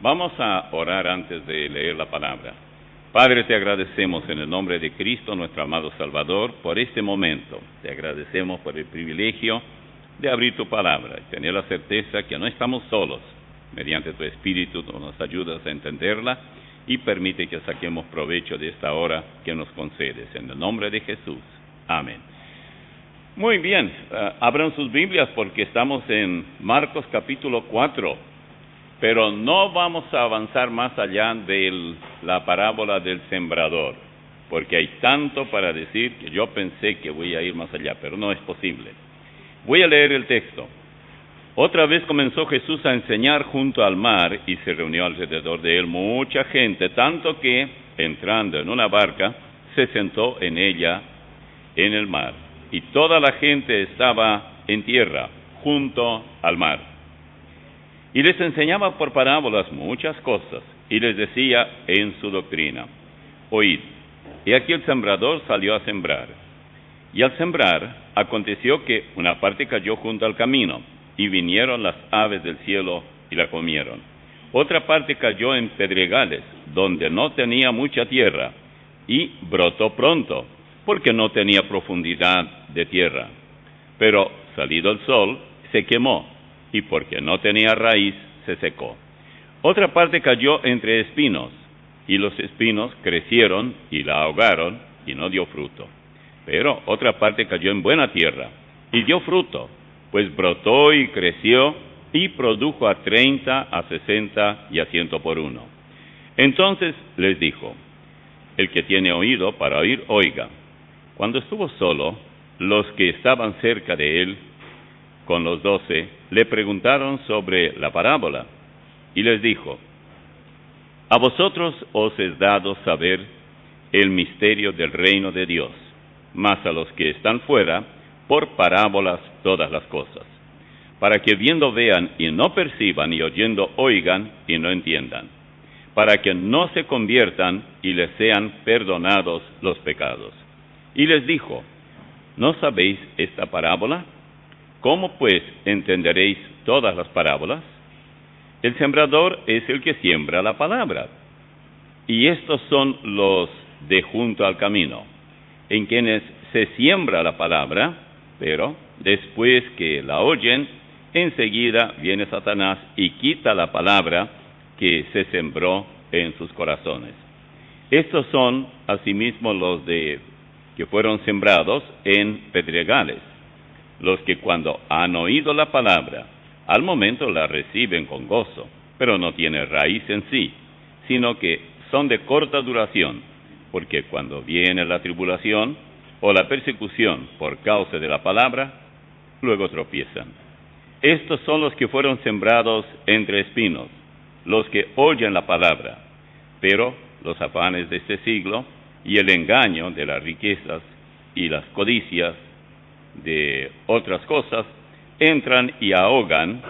Vamos a orar antes de leer la palabra. Padre, te agradecemos en el nombre de Cristo, nuestro amado Salvador, por este momento. Te agradecemos por el privilegio de abrir tu palabra y tener la certeza que no estamos solos. Mediante tu Espíritu nos ayudas a entenderla y permite que saquemos provecho de esta hora que nos concedes. En el nombre de Jesús. Amén. Muy bien, abran sus Biblias porque estamos en Marcos capítulo 4, pero no vamos a avanzar más allá de la parábola del sembrador, porque hay tanto para decir que yo pensé que voy a ir más allá, pero no es posible. Voy a leer el texto. Otra vez comenzó Jesús a enseñar junto al mar y se reunió alrededor de él mucha gente, tanto que, entrando en una barca, se sentó en ella en el mar. Y toda la gente estaba en tierra, junto al mar. Y les enseñaba por parábolas muchas cosas, y les decía en su doctrina: Oíd, y aquí el sembrador salió a sembrar. Y al sembrar, aconteció que una parte cayó junto al camino, y vinieron las aves del cielo y la comieron. Otra parte cayó en pedregales, donde no tenía mucha tierra, y brotó pronto, porque no tenía profundidad de tierra. Pero salido el sol, se quemó, y porque no tenía raíz, se secó. Otra parte cayó entre espinos, y los espinos crecieron y la ahogaron, y no dio fruto. Pero otra parte cayó en buena tierra, y dio fruto, pues brotó y creció, y produjo a 30, a 60 y a 100 por uno. Entonces les dijo: El que tiene oído para oír, oiga. Cuando estuvo solo, los que estaban cerca de él, con los 12, le preguntaron sobre la parábola, y les dijo: A vosotros os es dado saber el misterio del reino de Dios, mas a los que están fuera, por parábolas todas las cosas, para que viendo vean y no perciban, y oyendo oigan y no entiendan, para que no se conviertan y les sean perdonados los pecados. Y les dijo: ¿No sabéis esta parábola? ¿Cómo pues entenderéis todas las parábolas? El sembrador es el que siembra la palabra. Y estos son los de junto al camino, en quienes se siembra la palabra, pero después que la oyen, enseguida viene Satanás y quita la palabra que se sembró en sus corazones. Estos son asimismo los que fueron sembrados en pedregales, los que cuando han oído la palabra, al momento la reciben con gozo, pero no tienen raíz en sí, sino que son de corta duración, porque cuando viene la tribulación o la persecución por causa de la palabra, luego tropiezan. Estos son los que fueron sembrados entre espinos, los que oyen la palabra, pero los afanes de este siglo y el engaño de las riquezas y las codicias de otras cosas entran y ahogan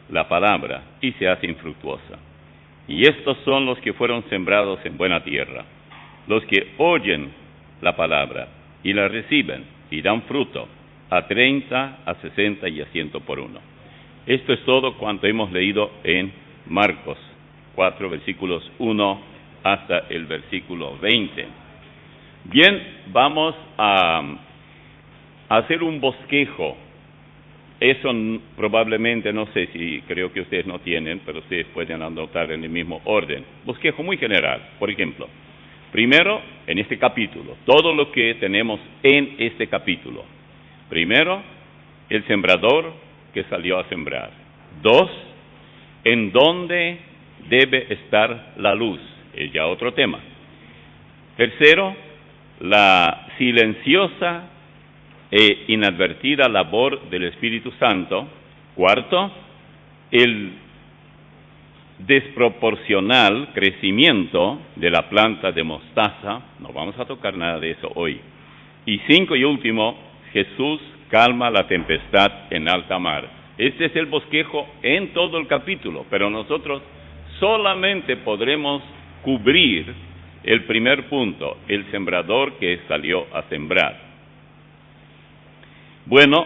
la palabra y se hace infructuosa. Y estos son los que fueron sembrados en buena tierra, los que oyen la palabra y la reciben y dan fruto a 30, a 60 y a 100 por uno. Esto es todo cuanto hemos leído en Marcos 4, versículos 1 hasta el versículo 20. Bien, vamos a hacer un bosquejo. Eso probablemente, no sé si creo que ustedes no tienen, pero ustedes pueden anotar en el mismo orden. Bosquejo muy general. Por ejemplo, primero, en este capítulo, todo lo que tenemos en este capítulo. Primero, el sembrador que salió a sembrar. 2, en dónde debe estar la luz. Es ya otro tema. Tercero, la silenciosa e inadvertida labor del Espíritu Santo. Cuarto, el desproporcional crecimiento de la planta de mostaza. No vamos a tocar nada de eso hoy. Y 5 y último, Jesús calma la tempestad en alta mar. Este es el bosquejo en todo el capítulo, pero nosotros solamente podremos cubrir el primer punto, el sembrador que salió a sembrar. Bueno,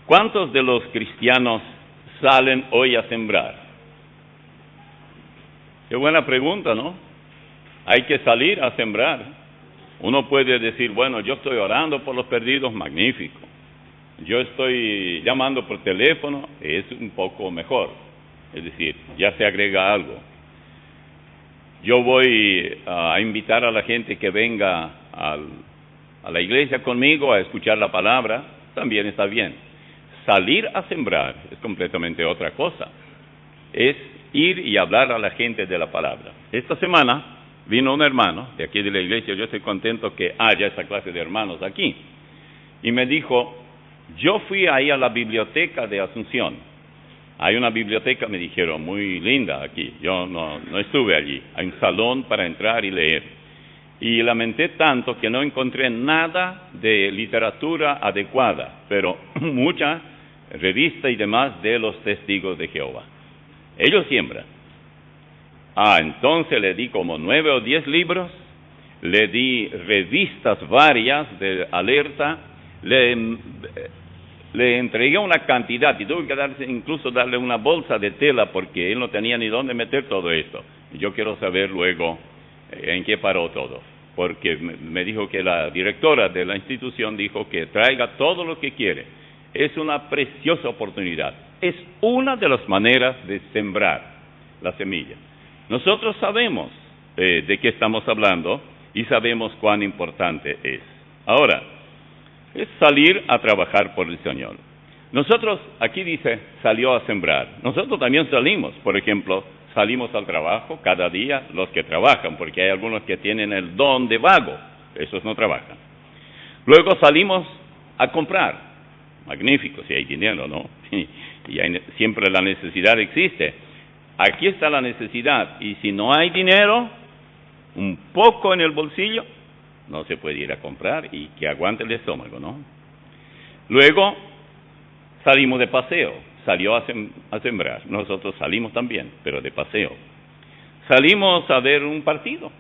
¿cuántos de los cristianos salen hoy a sembrar? Qué buena pregunta, ¿no? Hay que salir a sembrar. Uno puede decir, bueno, yo estoy orando por los perdidos, magnífico. Yo estoy llamando por teléfono, es un poco mejor. Es decir, ya se agrega algo. Yo voy a invitar a la gente que venga a la iglesia conmigo a escuchar la palabra, también está bien. Salir a sembrar es completamente otra cosa. Es ir y hablar a la gente de la palabra. Esta semana vino un hermano de aquí de la iglesia, yo estoy contento que haya esa clase de hermanos aquí, y me dijo, yo fui ahí a la biblioteca de Asunción. Hay una biblioteca, me dijeron, muy linda aquí. Yo no estuve allí. Hay un salón para entrar y leer. Y lamenté tanto que no encontré nada de literatura adecuada, pero mucha revista y demás de los testigos de Jehová. Ellos siembran. Entonces le di como 9 o 10 libros, le di revistas varias de alerta, le entregué una cantidad y tuve que incluso darle una bolsa de tela porque él no tenía ni dónde meter todo esto. Y yo quiero saber luego en qué paró todo, porque me dijo que la directora de la institución dijo que traiga todo lo que quiere. Es una preciosa oportunidad. Es una de las maneras de sembrar la semilla. Nosotros sabemos de qué estamos hablando y sabemos cuán importante es. Ahora, es salir a trabajar por el Señor. Nosotros, aquí dice, salió a sembrar. Nosotros también salimos, por ejemplo, salimos al trabajo cada día los que trabajan, porque hay algunos que tienen el don de vago, esos no trabajan. Luego salimos a comprar, magnífico, si hay dinero, ¿no? Y siempre la necesidad existe. Aquí está la necesidad, y si no hay dinero, un poco en el bolsillo, no se puede ir a comprar y que aguante el estómago, ¿no? Luego salimos de paseo, salió a sembrar, nosotros salimos también, pero de paseo. Salimos a ver un partido,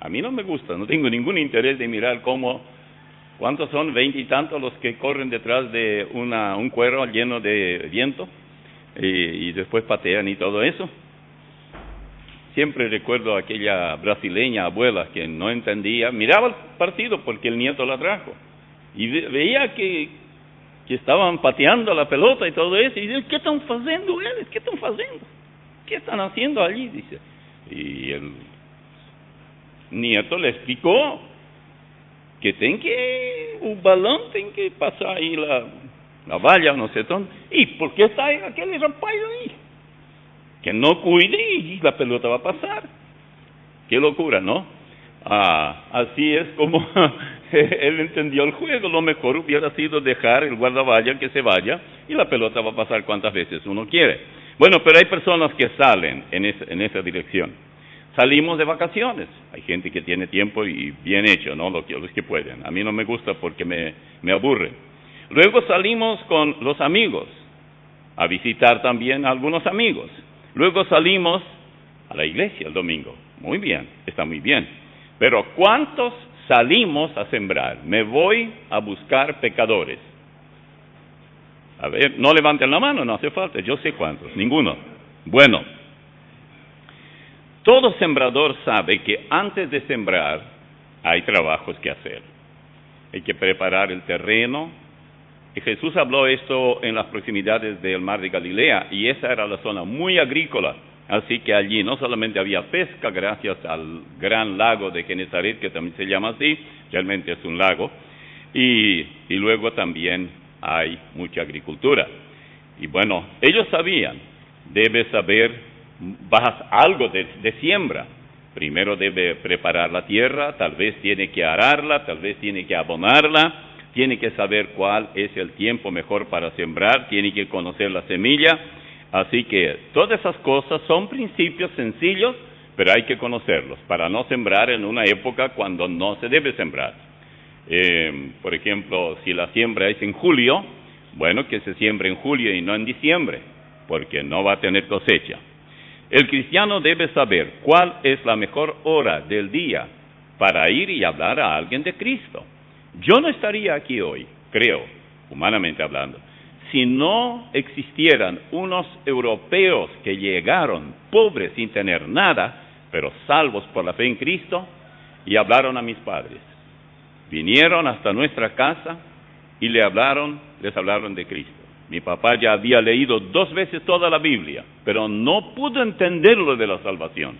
a mí no me gusta, no tengo ningún interés de mirar cuántos son, 20 y tantos los que corren detrás de un cuero lleno de viento y después patean y todo eso. Siempre recuerdo a aquella brasileña abuela que no entendía, miraba el partido porque el nieto la trajo, y veía que estaban pateando la pelota y todo eso, y dice, ¿qué están haciendo ellos? ¿Qué están haciendo? ¿Qué están haciendo allí? Dice. Y el nieto le explicó que un balón tiene que pasar ahí la valla, no sé dónde, y ¿por qué está aquel rapayo ahí? Que no cuide y la pelota va a pasar. Qué locura, ¿no? Así es como él entendió el juego. Lo mejor hubiera sido dejar el guardavalla que se vaya y la pelota va a pasar cuantas veces uno quiere. Bueno, pero hay personas que salen en esa dirección. Salimos de vacaciones. Hay gente que tiene tiempo y bien hecho, ¿no? Los que pueden. A mí no me gusta porque me aburre. Luego salimos con los amigos a visitar también a algunos amigos. Luego salimos a la iglesia el domingo. Muy bien, está muy bien. Pero ¿cuántos salimos a sembrar? Me voy a buscar pecadores. A ver, no levanten la mano, no hace falta. Yo sé cuántos, ninguno. Bueno, todo sembrador sabe que antes de sembrar hay trabajos que hacer. Hay que preparar el terreno. Y Jesús habló esto en las proximidades del mar de Galilea, y esa era la zona muy agrícola, así que allí no solamente había pesca gracias al gran lago de Genesaret, que también se llama así, realmente es un lago, y luego también hay mucha agricultura. Y bueno, ellos sabían, debe saber algo de siembra. Primero debe preparar la tierra, tal vez tiene que ararla, tal vez tiene que abonarla, tiene que saber cuál es el tiempo mejor para sembrar, tiene que conocer la semilla. Así que todas esas cosas son principios sencillos, pero hay que conocerlos para no sembrar en una época cuando no se debe sembrar. Por ejemplo, si la siembra es en julio, bueno, que se siembre en julio y no en diciembre, porque no va a tener cosecha. El cristiano debe saber cuál es la mejor hora del día para ir y hablar a alguien de Cristo. Yo no estaría aquí hoy, creo, humanamente hablando, si no existieran unos europeos que llegaron pobres sin tener nada pero salvos por la fe en Cristo, y hablaron a mis padres. Vinieron hasta nuestra casa y les hablaron de Cristo. Mi papá ya había leído 2 veces toda la Biblia, pero no pudo entender lo de la salvación.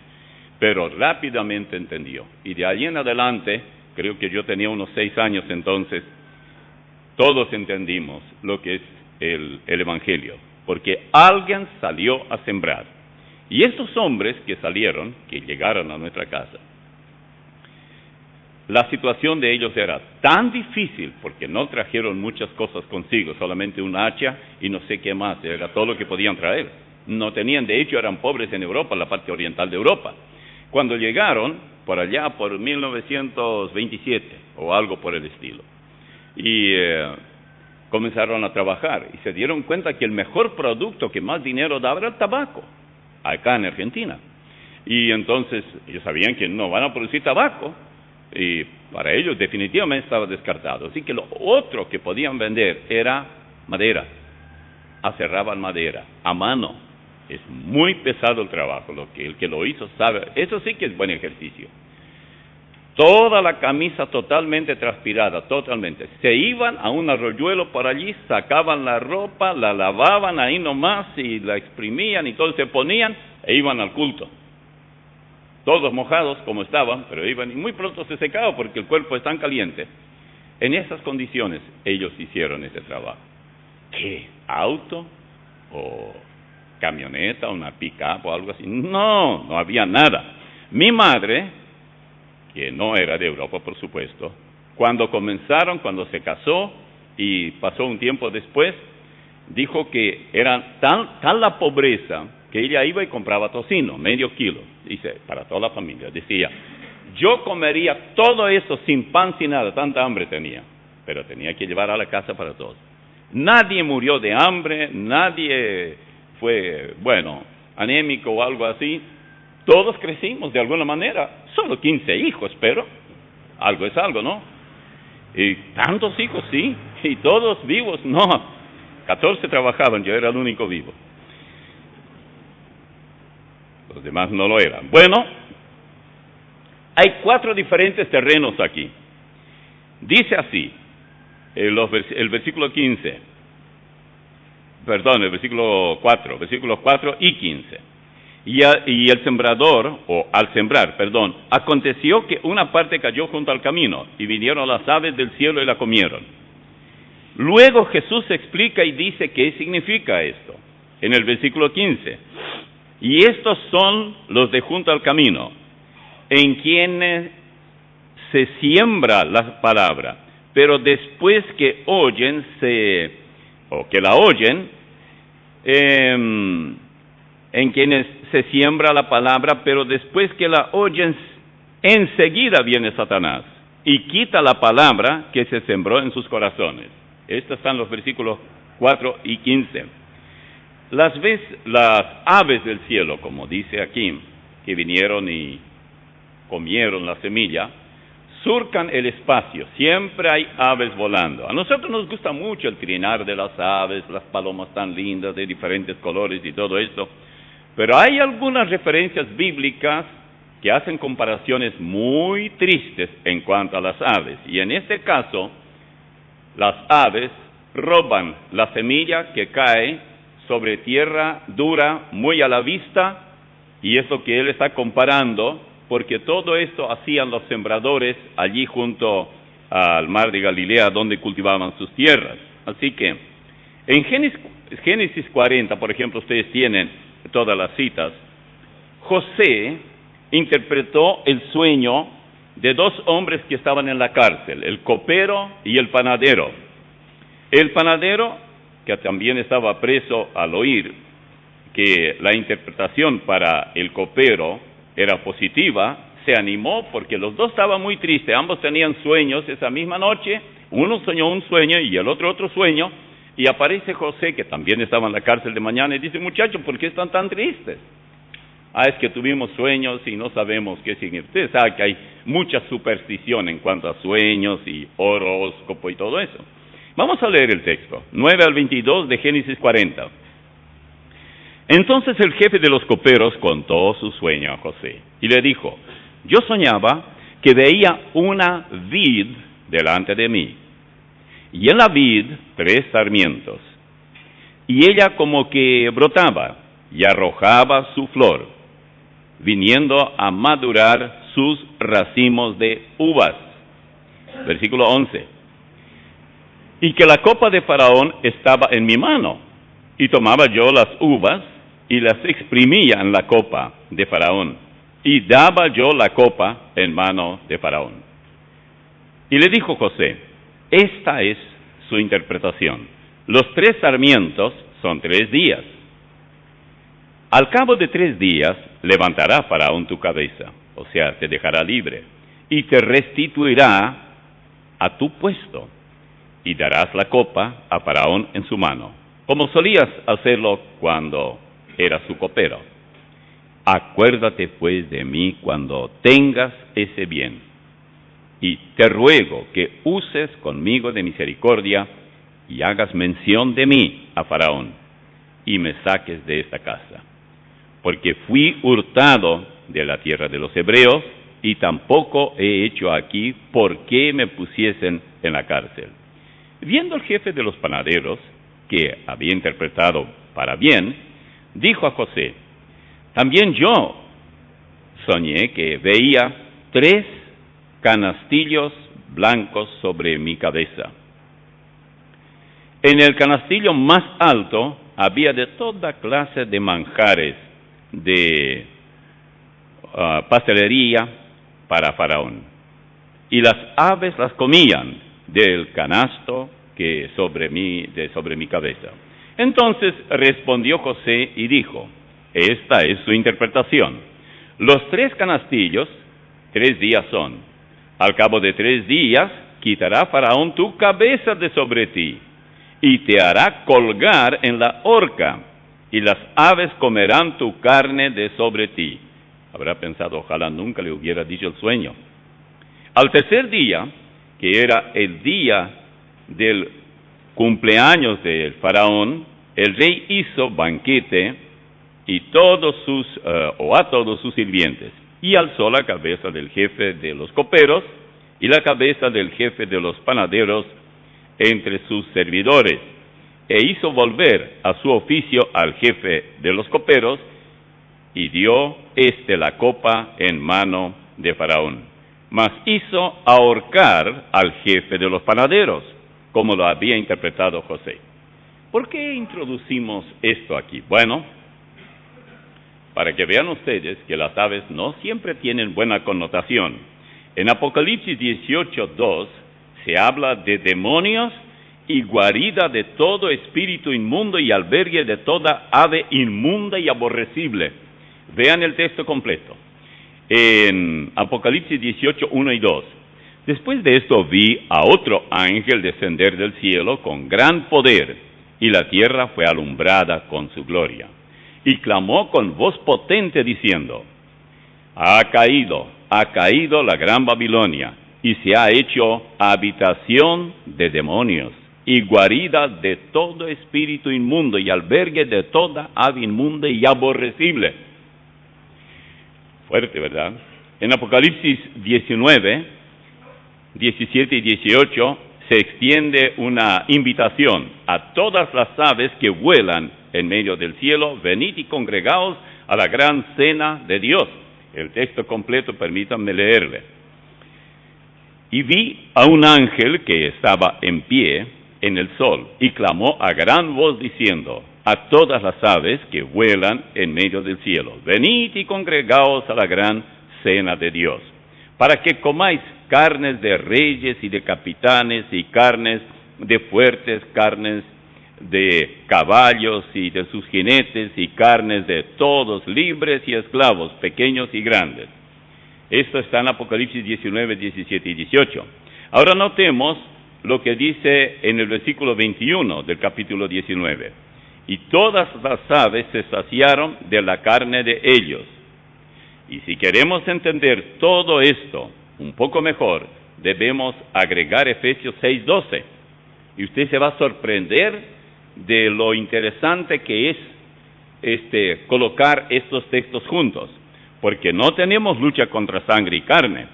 Pero rápidamente entendió. Y de ahí en adelante, creo que yo tenía unos 6 años entonces, todos entendimos lo que es el Evangelio, porque alguien salió a sembrar. Y estos hombres que salieron, que llegaron a nuestra casa, la situación de ellos era tan difícil, porque no trajeron muchas cosas consigo, solamente un hacha y no sé qué más, era todo lo que podían traer. No tenían, de hecho eran pobres en Europa, la parte oriental de Europa. Cuando llegaron, por allá por 1927, o algo por el estilo, y comenzaron a trabajar, y se dieron cuenta que el mejor producto que más dinero daba era el tabaco, acá en Argentina. Y entonces ellos sabían que no van a producir tabaco, y para ellos definitivamente estaba descartado. Así que lo otro que podían vender era madera. Aserraban madera a mano. Es muy pesado el trabajo, el que lo hizo sabe. Eso sí que es buen ejercicio. Toda la camisa totalmente transpirada, totalmente. Se iban a un arroyuelo por allí, sacaban la ropa, la lavaban ahí nomás y la exprimían y todo, se ponían e iban al culto. Todos mojados como estaban, pero iban y muy pronto se secaba porque el cuerpo es tan caliente. En esas condiciones ellos hicieron ese trabajo. ¿Qué? ¿Auto? ¿O camioneta? ¿Una pick-up o algo así? No había nada. Mi madre, que no era de Europa por supuesto, cuando se casó y pasó un tiempo después, dijo que era tal la pobreza que ella iba y compraba tocino, medio kilo, dice, para toda la familia. Decía, yo comería todo eso sin pan, sin nada, tanta hambre tenía, pero tenía que llevar a la casa para todos. Nadie murió de hambre, nadie fue, anémico o algo así. Todos crecimos de alguna manera, solo 15 hijos, pero algo es algo, ¿no? Y tantos hijos, sí, y todos vivos, no, 14 trabajaban, yo era el único vivo. Los demás no lo eran. Bueno, hay 4 diferentes terrenos aquí. Dice así, el versículo 4 y 15. Y el sembrador, al sembrar, aconteció que una parte cayó junto al camino, y vinieron las aves del cielo y la comieron. Luego Jesús explica y dice qué significa esto. En el versículo 15, y estos son los de junto al camino, en quienes se siembra la palabra, pero después que la oyen, en quienes se siembra la palabra, pero después que la oyen, enseguida viene Satanás y quita la palabra que se sembró en sus corazones. Estos están los versículos 4 y 15. Las aves del cielo, como dice aquí, que vinieron y comieron la semilla, surcan el espacio. Siempre hay aves volando. A nosotros nos gusta mucho el trinar de las aves, las palomas tan lindas de diferentes colores y todo esto. Pero hay algunas referencias bíblicas que hacen comparaciones muy tristes en cuanto a las aves. Y en este caso, las aves roban la semilla que cae sobre tierra dura, muy a la vista, y es lo que él está comparando, porque todo esto hacían los sembradores allí junto al mar de Galilea, donde cultivaban sus tierras. Así que, en Génesis 40, por ejemplo, ustedes tienen todas las citas. José interpretó el sueño de 2 hombres que estaban en la cárcel, el copero y el panadero. El panadero, que también estaba preso, al oír que la interpretación para el copero era positiva, se animó porque los dos estaban muy tristes, ambos tenían sueños esa misma noche, uno soñó un sueño y el otro sueño, y aparece José, que también estaba en la cárcel de mañana, y dice, muchachos, ¿por qué están tan tristes? Es que tuvimos sueños y no sabemos qué significa. Ustedes saben que hay mucha superstición en cuanto a sueños y horóscopo y todo eso. Vamos a leer el texto, 9 al 22 de Génesis 40. Entonces el jefe de los coperos contó su sueño a José, y le dijo, yo soñaba que veía una vid delante de mí, y en la vid 3 sarmientos, y ella como que brotaba y arrojaba su flor, viniendo a madurar sus racimos de uvas. Versículo 11. Y que la copa de Faraón estaba en mi mano, y tomaba yo las uvas y las exprimía en la copa de Faraón, y daba yo la copa en mano de Faraón. Y le dijo José, esta es su interpretación. Los 3 sarmientos son 3 días. Al cabo de 3 días levantará Faraón tu cabeza, o sea, te dejará libre, y te restituirá a tu puesto, y darás la copa a Faraón en su mano, como solías hacerlo cuando eras su copero. Acuérdate pues de mí cuando tengas ese bien, y te ruego que uses conmigo de misericordia, y hagas mención de mí a Faraón, y me saques de esta casa. Porque fui hurtado de la tierra de los hebreos, y tampoco he hecho aquí por qué me pusiesen en la cárcel. Viendo el jefe de los panaderos, que había interpretado para bien, dijo a José, también yo soñé que veía 3 canastillos blancos sobre mi cabeza. En el canastillo más alto había de toda clase de manjares, de pastelería para Faraón, y las aves las comían del canasto que sobre mi cabeza. Entonces respondió José y dijo, esta es su interpretación. Los 3 canastillos, 3 días son. Al cabo de 3 días quitará Faraón tu cabeza de sobre ti, y te hará colgar en la horca, y las aves comerán tu carne de sobre ti. Habrá pensado, ojalá nunca le hubiera dicho el sueño. Al tercer día, que era el día del cumpleaños del Faraón, el rey hizo banquete y a todos sus sirvientes, y alzó la cabeza del jefe de los coperos y la cabeza del jefe de los panaderos entre sus servidores, e hizo volver a su oficio al jefe de los coperos, y dio la copa en mano de Faraón. Mas hizo ahorcar al jefe de los panaderos, como lo había interpretado José. ¿Por qué introducimos esto aquí? Bueno, para que vean ustedes que las aves no siempre tienen buena connotación. En Apocalipsis 18:2 se habla de demonios y guarida de todo espíritu inmundo y albergue de toda ave inmunda y aborrecible. Vean el texto completo. En Apocalipsis 18:1 y 2. Después de esto vi a otro ángel descender del cielo con gran poder, y la tierra fue alumbrada con su gloria. Y clamó con voz potente diciendo, ha caído la gran Babilonia, y se ha hecho habitación de demonios, y guarida de todo espíritu inmundo, y albergue de toda ave inmunda y aborrecible. Fuerte, ¿verdad? En Apocalipsis 19, 17 y 18, se extiende una invitación a todas las aves que vuelan en medio del cielo, venid y congregaos a la gran cena de Dios. El texto completo, permítanme leerle. Y vi a un ángel que estaba en pie en el sol, y clamó a gran voz diciendo, a todas las aves que vuelan en medio del cielo, venid y congregaos a la gran cena de Dios, para que comáis carnes de reyes y de capitanes, y carnes de fuertes, carnes de caballos y de sus jinetes, y carnes de todos, libres y esclavos, pequeños y grandes. Esto está en Apocalipsis 19, 17 y 18. Ahora notemos lo que dice en el versículo 21 del capítulo 19. Y todas las aves se saciaron de la carne de ellos. Y si queremos entender todo esto un poco mejor, debemos agregar Efesios 6:12. Y usted se va a sorprender de lo interesante que es colocar estos textos juntos. porque no tenemos lucha contra sangre y carne,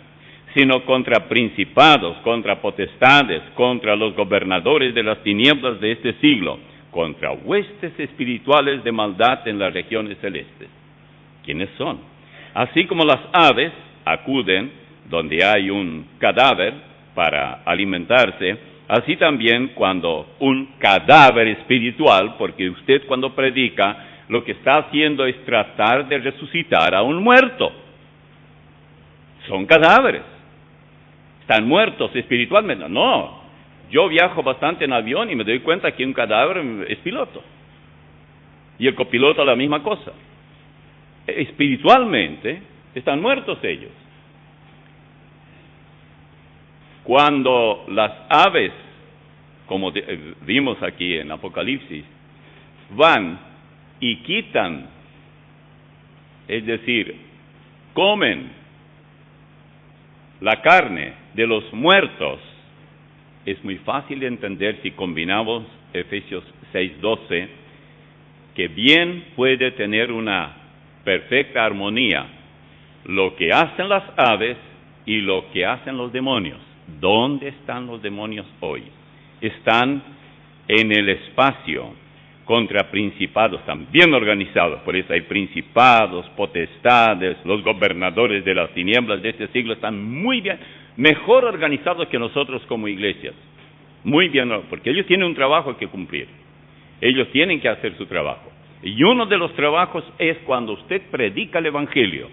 sino contra principados, contra potestades, contra los gobernadores de las tinieblas de este siglo, contra huestes espirituales de maldad en las regiones celestes. ¿Quiénes son? Así como las aves acuden donde hay un cadáver para alimentarse, así también cuando un cadáver espiritual, porque usted cuando predica, lo que está haciendo es tratar de resucitar a un muerto. Son cadáveres. Están muertos espiritualmente. No, yo viajo bastante en avión y me doy cuenta que un cadáver es piloto. Y el copiloto la misma cosa. Espiritualmente están muertos ellos. Cuando las aves, como vimos aquí en Apocalipsis, van y quitan, es decir, comen la carne de los muertos, es muy fácil de entender si combinamos Efesios 6:12, que bien puede tener una perfecta armonía lo que hacen las aves y lo que hacen los demonios. ¿Dónde están los demonios hoy? Están en el espacio contra principados, están bien organizados, por eso hay principados, potestades, los gobernadores de las tinieblas de este siglo están muy bien, mejor organizados que nosotros como iglesias, muy bien, porque ellos tienen un trabajo que cumplir, ellos tienen que hacer su trabajo, y uno de los trabajos es cuando usted predica el evangelio,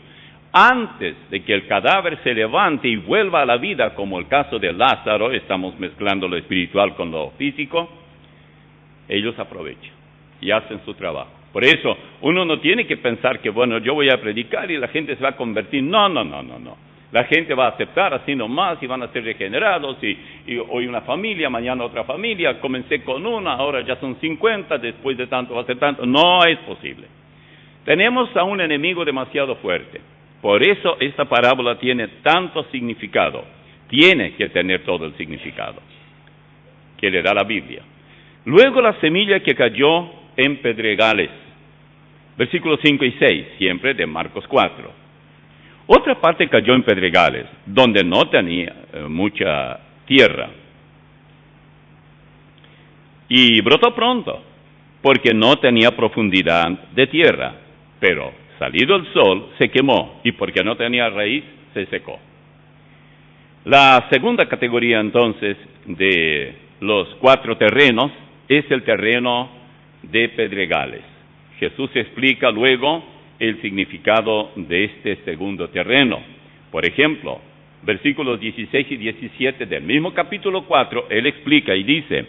antes de que el cadáver se levante y vuelva a la vida, como el caso de Lázaro, estamos mezclando lo espiritual con lo físico, ellos aprovechan y hacen su trabajo. Por eso, uno no tiene que pensar que, bueno, yo voy a predicar y la gente se va a convertir. No. La gente va a aceptar así nomás y van a ser regenerados y hoy una familia, mañana otra familia, comencé con una, ahora ya son 50, después de tanto va a ser tanto. No es posible. Tenemos a un enemigo demasiado fuerte. Por eso esta parábola tiene tanto significado. Tiene que tener todo el significado que le da la Biblia. Luego la semilla que cayó en pedregales, versículos 5 y 6, siempre de Marcos 4. Otra parte cayó en pedregales, donde no tenía mucha tierra. Y brotó pronto, porque no tenía profundidad de tierra, pero salido el sol se quemó, y porque no tenía raíz se secó. La segunda categoría entonces de los 4 terrenos es el terreno de pedregales. Jesús explica luego el significado de este segundo terreno. Por ejemplo, versículos 16 y 17 del mismo capítulo 4, él explica y dice: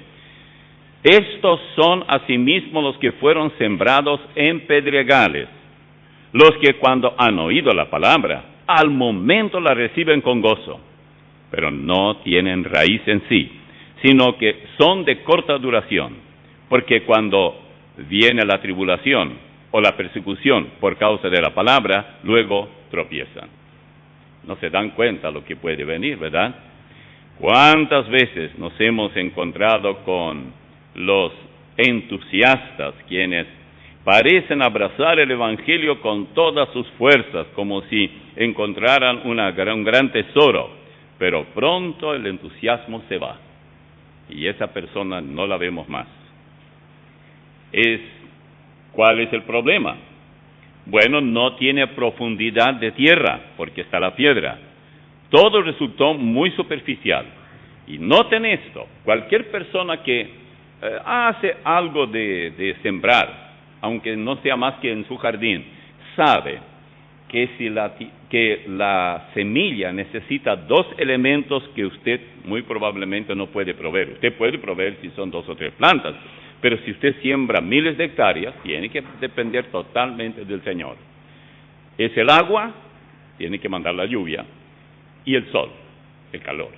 estos son asimismo los que fueron sembrados en pedregales, los que cuando han oído la palabra, al momento la reciben con gozo, pero no tienen raíz en sí, sino que son de corta duración, porque cuando viene la tribulación o la persecución por causa de la palabra, luego tropiezan. No se dan cuenta lo que puede venir, ¿verdad? ¿Cuántas veces nos hemos encontrado con los entusiastas, quienes parecen abrazar el evangelio con todas sus fuerzas, como si encontraran un gran tesoro, pero pronto el entusiasmo se va y esa persona no la vemos más? ¿Cuál es el problema? Bueno, no tiene profundidad de tierra, porque está la piedra. Todo resultó muy superficial. Y noten esto, cualquier persona que hace algo de sembrar, aunque no sea más que en su jardín, sabe que la semilla necesita 2 elementos que usted muy probablemente no puede proveer. Usted puede proveer si son 2 o 3 plantas, pero si usted siembra miles de hectáreas, tiene que depender totalmente del Señor. Es el agua, tiene que mandar la lluvia, y el sol, el calor.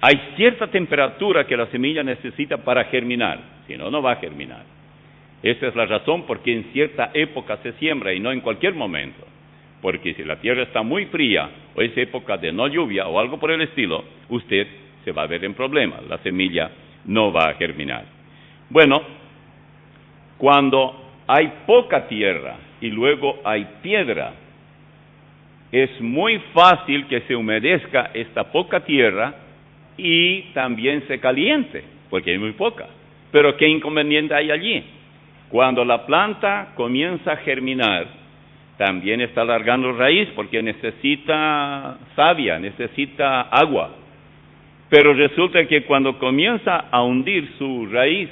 Hay cierta temperatura que la semilla necesita para germinar, si no, no va a germinar. Esa es la razón por qué en cierta época se siembra y no en cualquier momento. Porque si la tierra está muy fría, o es época de no lluvia, o algo por el estilo, usted se va a ver en problemas, la semilla no va a germinar. Bueno, cuando hay poca tierra y luego hay piedra, es muy fácil que se humedezca esta poca tierra y también se caliente, porque hay muy poca. Pero ¿qué inconveniente hay allí? Cuando la planta comienza a germinar, también está alargando raíz porque necesita savia, necesita agua. Pero resulta que cuando comienza a hundir su raíz,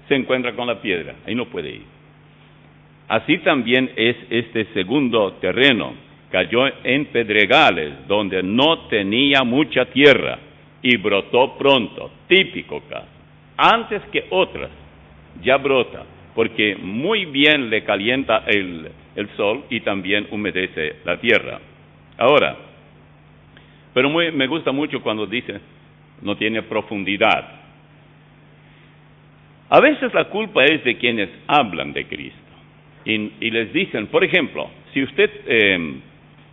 se encuentra con la piedra, ahí no puede ir. Así también es este segundo terreno, cayó en pedregales, donde no tenía mucha tierra, y brotó pronto, típico caso. Antes que otras, ya brota, porque muy bien le calienta el sol y también humedece la tierra. Ahora, pero me gusta mucho cuando dice, no tiene profundidad. A veces la culpa es de quienes hablan de Cristo y les dicen, por ejemplo, si usted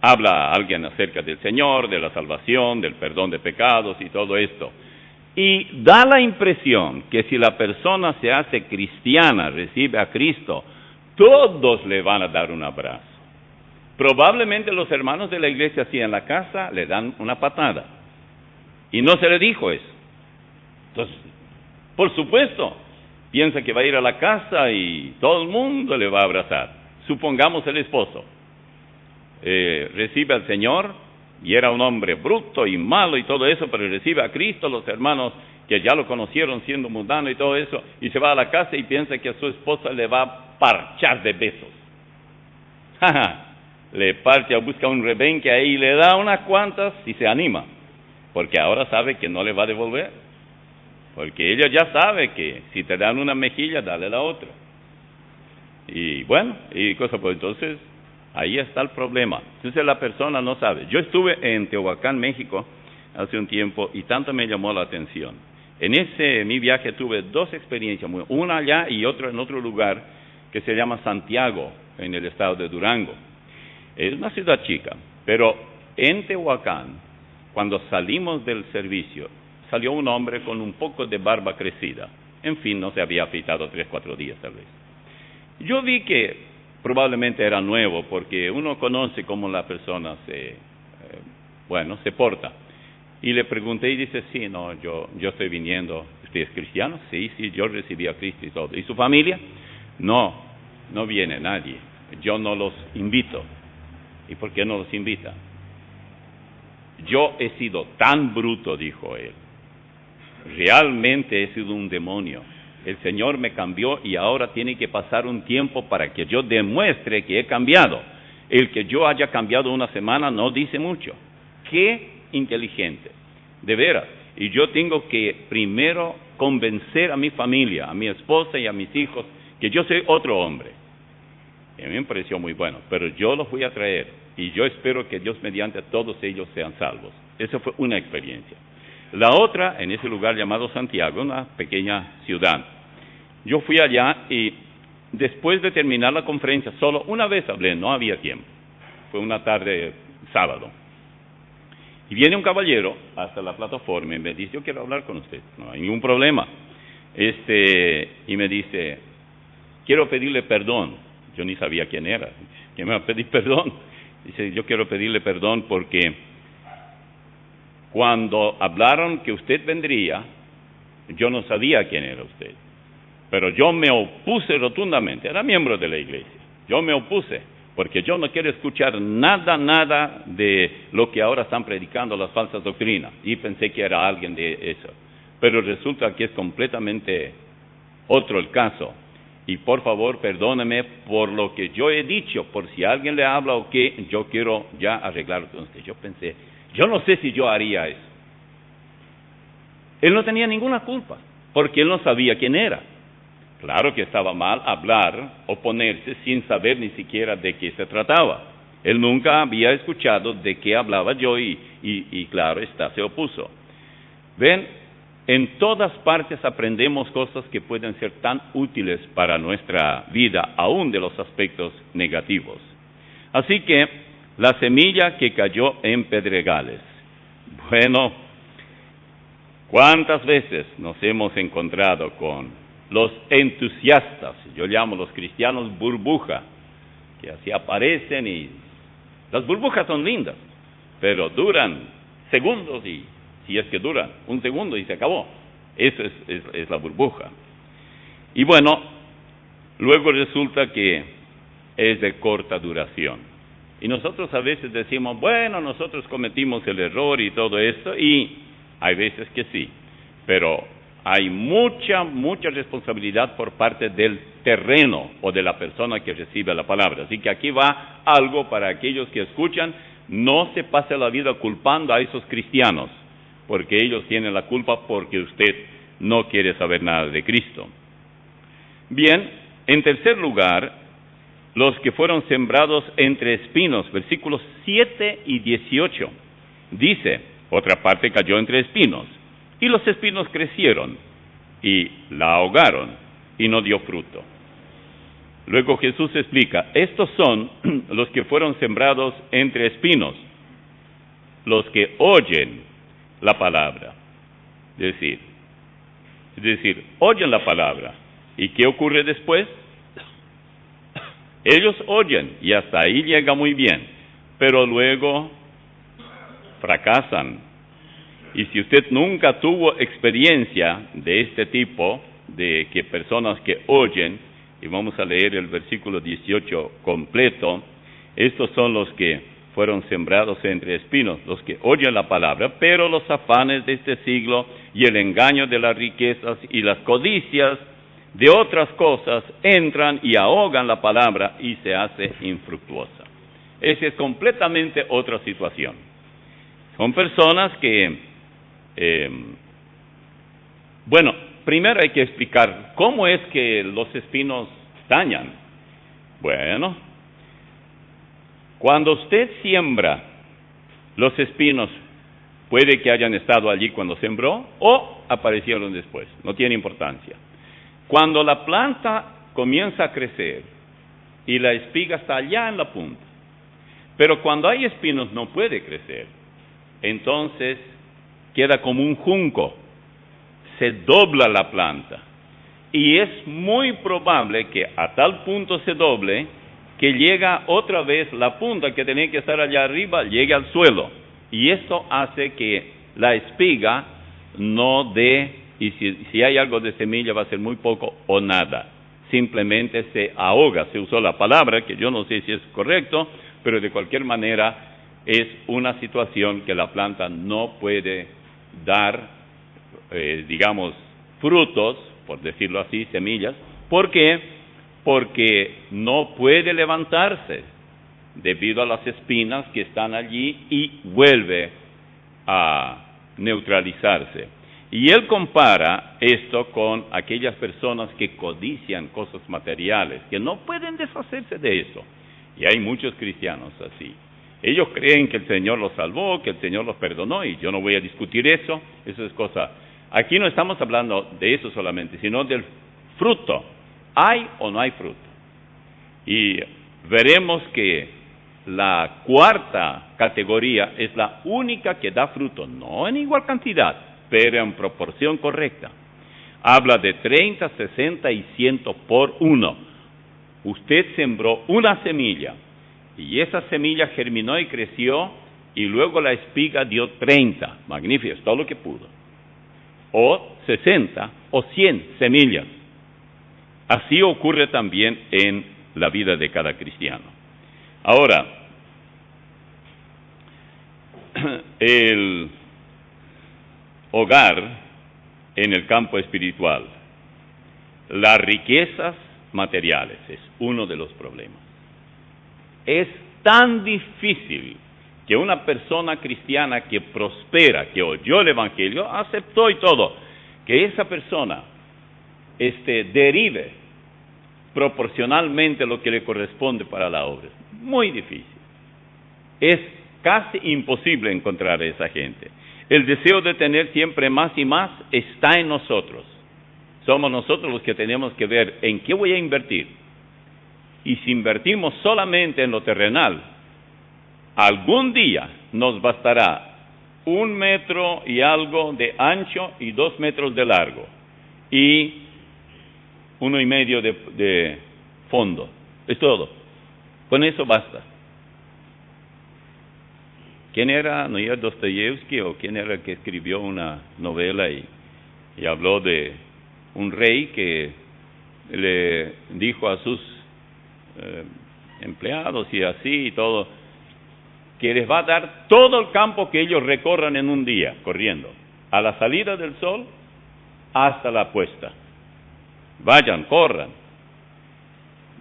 habla a alguien acerca del Señor, de la salvación, del perdón de pecados y todo esto, y da la impresión que si la persona se hace cristiana, recibe a Cristo, todos le van a dar un abrazo. Probablemente los hermanos de la iglesia, si en la casa, le dan una patada. Y no se le dijo eso. Entonces, por supuesto, piensa que va a ir a la casa y todo el mundo le va a abrazar. Supongamos el esposo recibe al Señor y era un hombre bruto y malo y todo eso, pero recibe a Cristo, los hermanos que ya lo conocieron siendo mundano y todo eso, y se va a la casa y piensa que a su esposa le va a parchar de besos. Le parcha, busca un rebenque ahí, le da unas cuantas y se anima, porque ahora sabe que no le va a devolver, porque ella ya sabe que si te dan una mejilla, dale la otra. Y bueno, y cosa pues entonces, ahí está el problema. Entonces la persona no sabe. Yo estuve en Tehuacán, México, hace un tiempo, y tanto me llamó la atención. En mi viaje tuve dos experiencias, una allá y otra en otro lugar, que se llama Santiago, en el estado de Durango. Es una ciudad chica, pero en Tehuacán, cuando salimos del servicio, salió un hombre con un poco de barba crecida. En fin, no se había afeitado 3, 4 días tal vez. Yo vi que probablemente era nuevo, porque uno conoce cómo la persona se porta. Y le pregunté y dice, sí, no, yo estoy viniendo. ¿Usted es cristiano? Sí, yo recibí a Cristo y todo. ¿Y su familia? No viene nadie. Yo no los invito. ¿Y por qué no los invita? Yo he sido tan bruto, dijo él. Realmente he sido un demonio. El Señor me cambió y ahora tiene que pasar un tiempo para que yo demuestre que he cambiado. El que yo haya cambiado una semana no dice mucho. ¡Qué inteligente! De veras. Y yo tengo que primero convencer a mi familia, a mi esposa y a mis hijos, que yo soy otro hombre. Y a mí me pareció muy bueno, pero yo los voy a traer y yo espero que Dios mediante todos ellos sean salvos. Esa fue una experiencia. La otra, en ese lugar llamado Santiago, una pequeña ciudad. Yo fui allá y después de terminar la conferencia, solo una vez hablé, no había tiempo. Fue una tarde, sábado. Y viene un caballero hasta la plataforma y me dice, yo quiero hablar con usted, no hay ningún problema. Y me dice, quiero pedirle perdón. Yo ni sabía quién era. ¿Quién me va a pedir perdón? Dice, yo quiero pedirle perdón porque cuando hablaron que usted vendría, yo no sabía quién era usted. Pero yo me opuse rotundamente, era miembro de la iglesia. Yo me opuse, porque yo no quiero escuchar nada de lo que ahora están predicando las falsas doctrinas. Y pensé que era alguien de eso. Pero resulta que es completamente otro el caso. Y por favor, perdóneme por lo que yo he dicho, por si alguien le habla o qué, yo quiero ya arreglarlo con usted. Yo pensé, yo no sé si yo haría eso. Él no tenía ninguna culpa, porque él no sabía quién era. Claro que estaba mal hablar, oponerse, sin saber ni siquiera de qué se trataba. Él nunca había escuchado de qué hablaba yo y claro está, se opuso. ¿Ven? En todas partes aprendemos cosas que pueden ser tan útiles para nuestra vida, aún de los aspectos negativos. Así que, la semilla que cayó en pedregales. Bueno, ¿cuántas veces nos hemos encontrado con los entusiastas? Yo llamo los cristianos burbuja, que así aparecen y Las burbujas son lindas, pero duran segundos y, si es que duran, un segundo y se acabó. Eso es la burbuja. Y bueno, luego resulta que es de corta duración. Y nosotros a veces decimos, bueno, nosotros cometimos el error y todo esto, y hay veces que sí, pero hay mucha responsabilidad por parte del terreno o de la persona que recibe la palabra. Así que aquí va algo para aquellos que escuchan: no se pase la vida culpando a esos cristianos, porque ellos tienen la culpa porque usted no quiere saber nada de Cristo. Bien, en tercer lugar, los que fueron sembrados entre espinos, versículos 7 y 18. Dice, otra parte cayó entre espinos, y los espinos crecieron, y la ahogaron, y no dio fruto. Luego Jesús explica, estos son los que fueron sembrados entre espinos, los que oyen la palabra. Es decir, oyen la palabra. ¿Y qué ocurre después? Ellos oyen, y hasta ahí llega muy bien, pero luego fracasan. Y si usted nunca tuvo experiencia de este tipo, de que personas que oyen, y vamos a leer el versículo 18 completo, estos son los que fueron sembrados entre espinos, los que oyen la palabra, pero los afanes de este siglo y el engaño de las riquezas y las codicias de otras cosas entran y ahogan la palabra y se hace infructuosa. Esa es completamente otra situación. Son personas que, primero hay que explicar cómo es que los espinos dañan. Bueno, cuando usted siembra, los espinos puede que hayan estado allí cuando sembró o aparecieron después, no tiene importancia. Cuando la planta comienza a crecer y la espiga está allá en la punta, pero cuando hay espinos no puede crecer, entonces queda como un junco, se dobla la planta y es muy probable que a tal punto se doble que llega otra vez la punta que tenía que estar allá arriba, llegue al suelo, y esto hace que la espiga no dé. Y si hay algo de semilla va a ser muy poco o nada. Simplemente se ahoga. Se usó la palabra, que yo no sé si es correcto, pero de cualquier manera es una situación que la planta no puede dar, frutos, por decirlo así, semillas. ¿Por qué? Porque no puede levantarse debido a las espinas que están allí y vuelve a neutralizarse. Y él compara esto con aquellas personas que codician cosas materiales, que no pueden deshacerse de eso. Y hay muchos cristianos así. Ellos creen que el Señor los salvó, que el Señor los perdonó, y yo no voy a discutir eso es cosa. Aquí no estamos hablando de eso solamente, sino del fruto. ¿Hay o no hay fruto? Y veremos que la cuarta categoría es la única que da fruto, no en igual cantidad, pero en proporción correcta. Habla de 30, 60 y 100 por uno. Usted sembró una semilla, y esa semilla germinó y creció, y luego la espiga dio 30. Magnífico, es todo lo que pudo. O 60 o 100 semillas. Así ocurre también en la vida de cada cristiano. Ahora, el hogar en el campo espiritual, las riquezas materiales es uno de los problemas. Es tan difícil que una persona cristiana que prospera, que oyó el evangelio, aceptó y todo, que esa persona derive proporcionalmente lo que le corresponde para la obra. Es muy difícil. Es casi imposible encontrar a esa gente. El deseo de tener siempre más y más está en nosotros. Somos nosotros los que tenemos que ver en qué voy a invertir. Y si invertimos solamente en lo terrenal, algún día nos bastará 1 metro y algo de ancho y 2 metros de largo. Y 1,5 de fondo. Es todo. Con eso basta. ¿quién era? ¿No era Dostoyevsky o quién era el que escribió una novela y habló de un rey que le dijo a sus empleados y así y todo, que les va a dar todo el campo que ellos recorran en un día, corriendo, a la salida del sol hasta la puesta. Vayan, corran.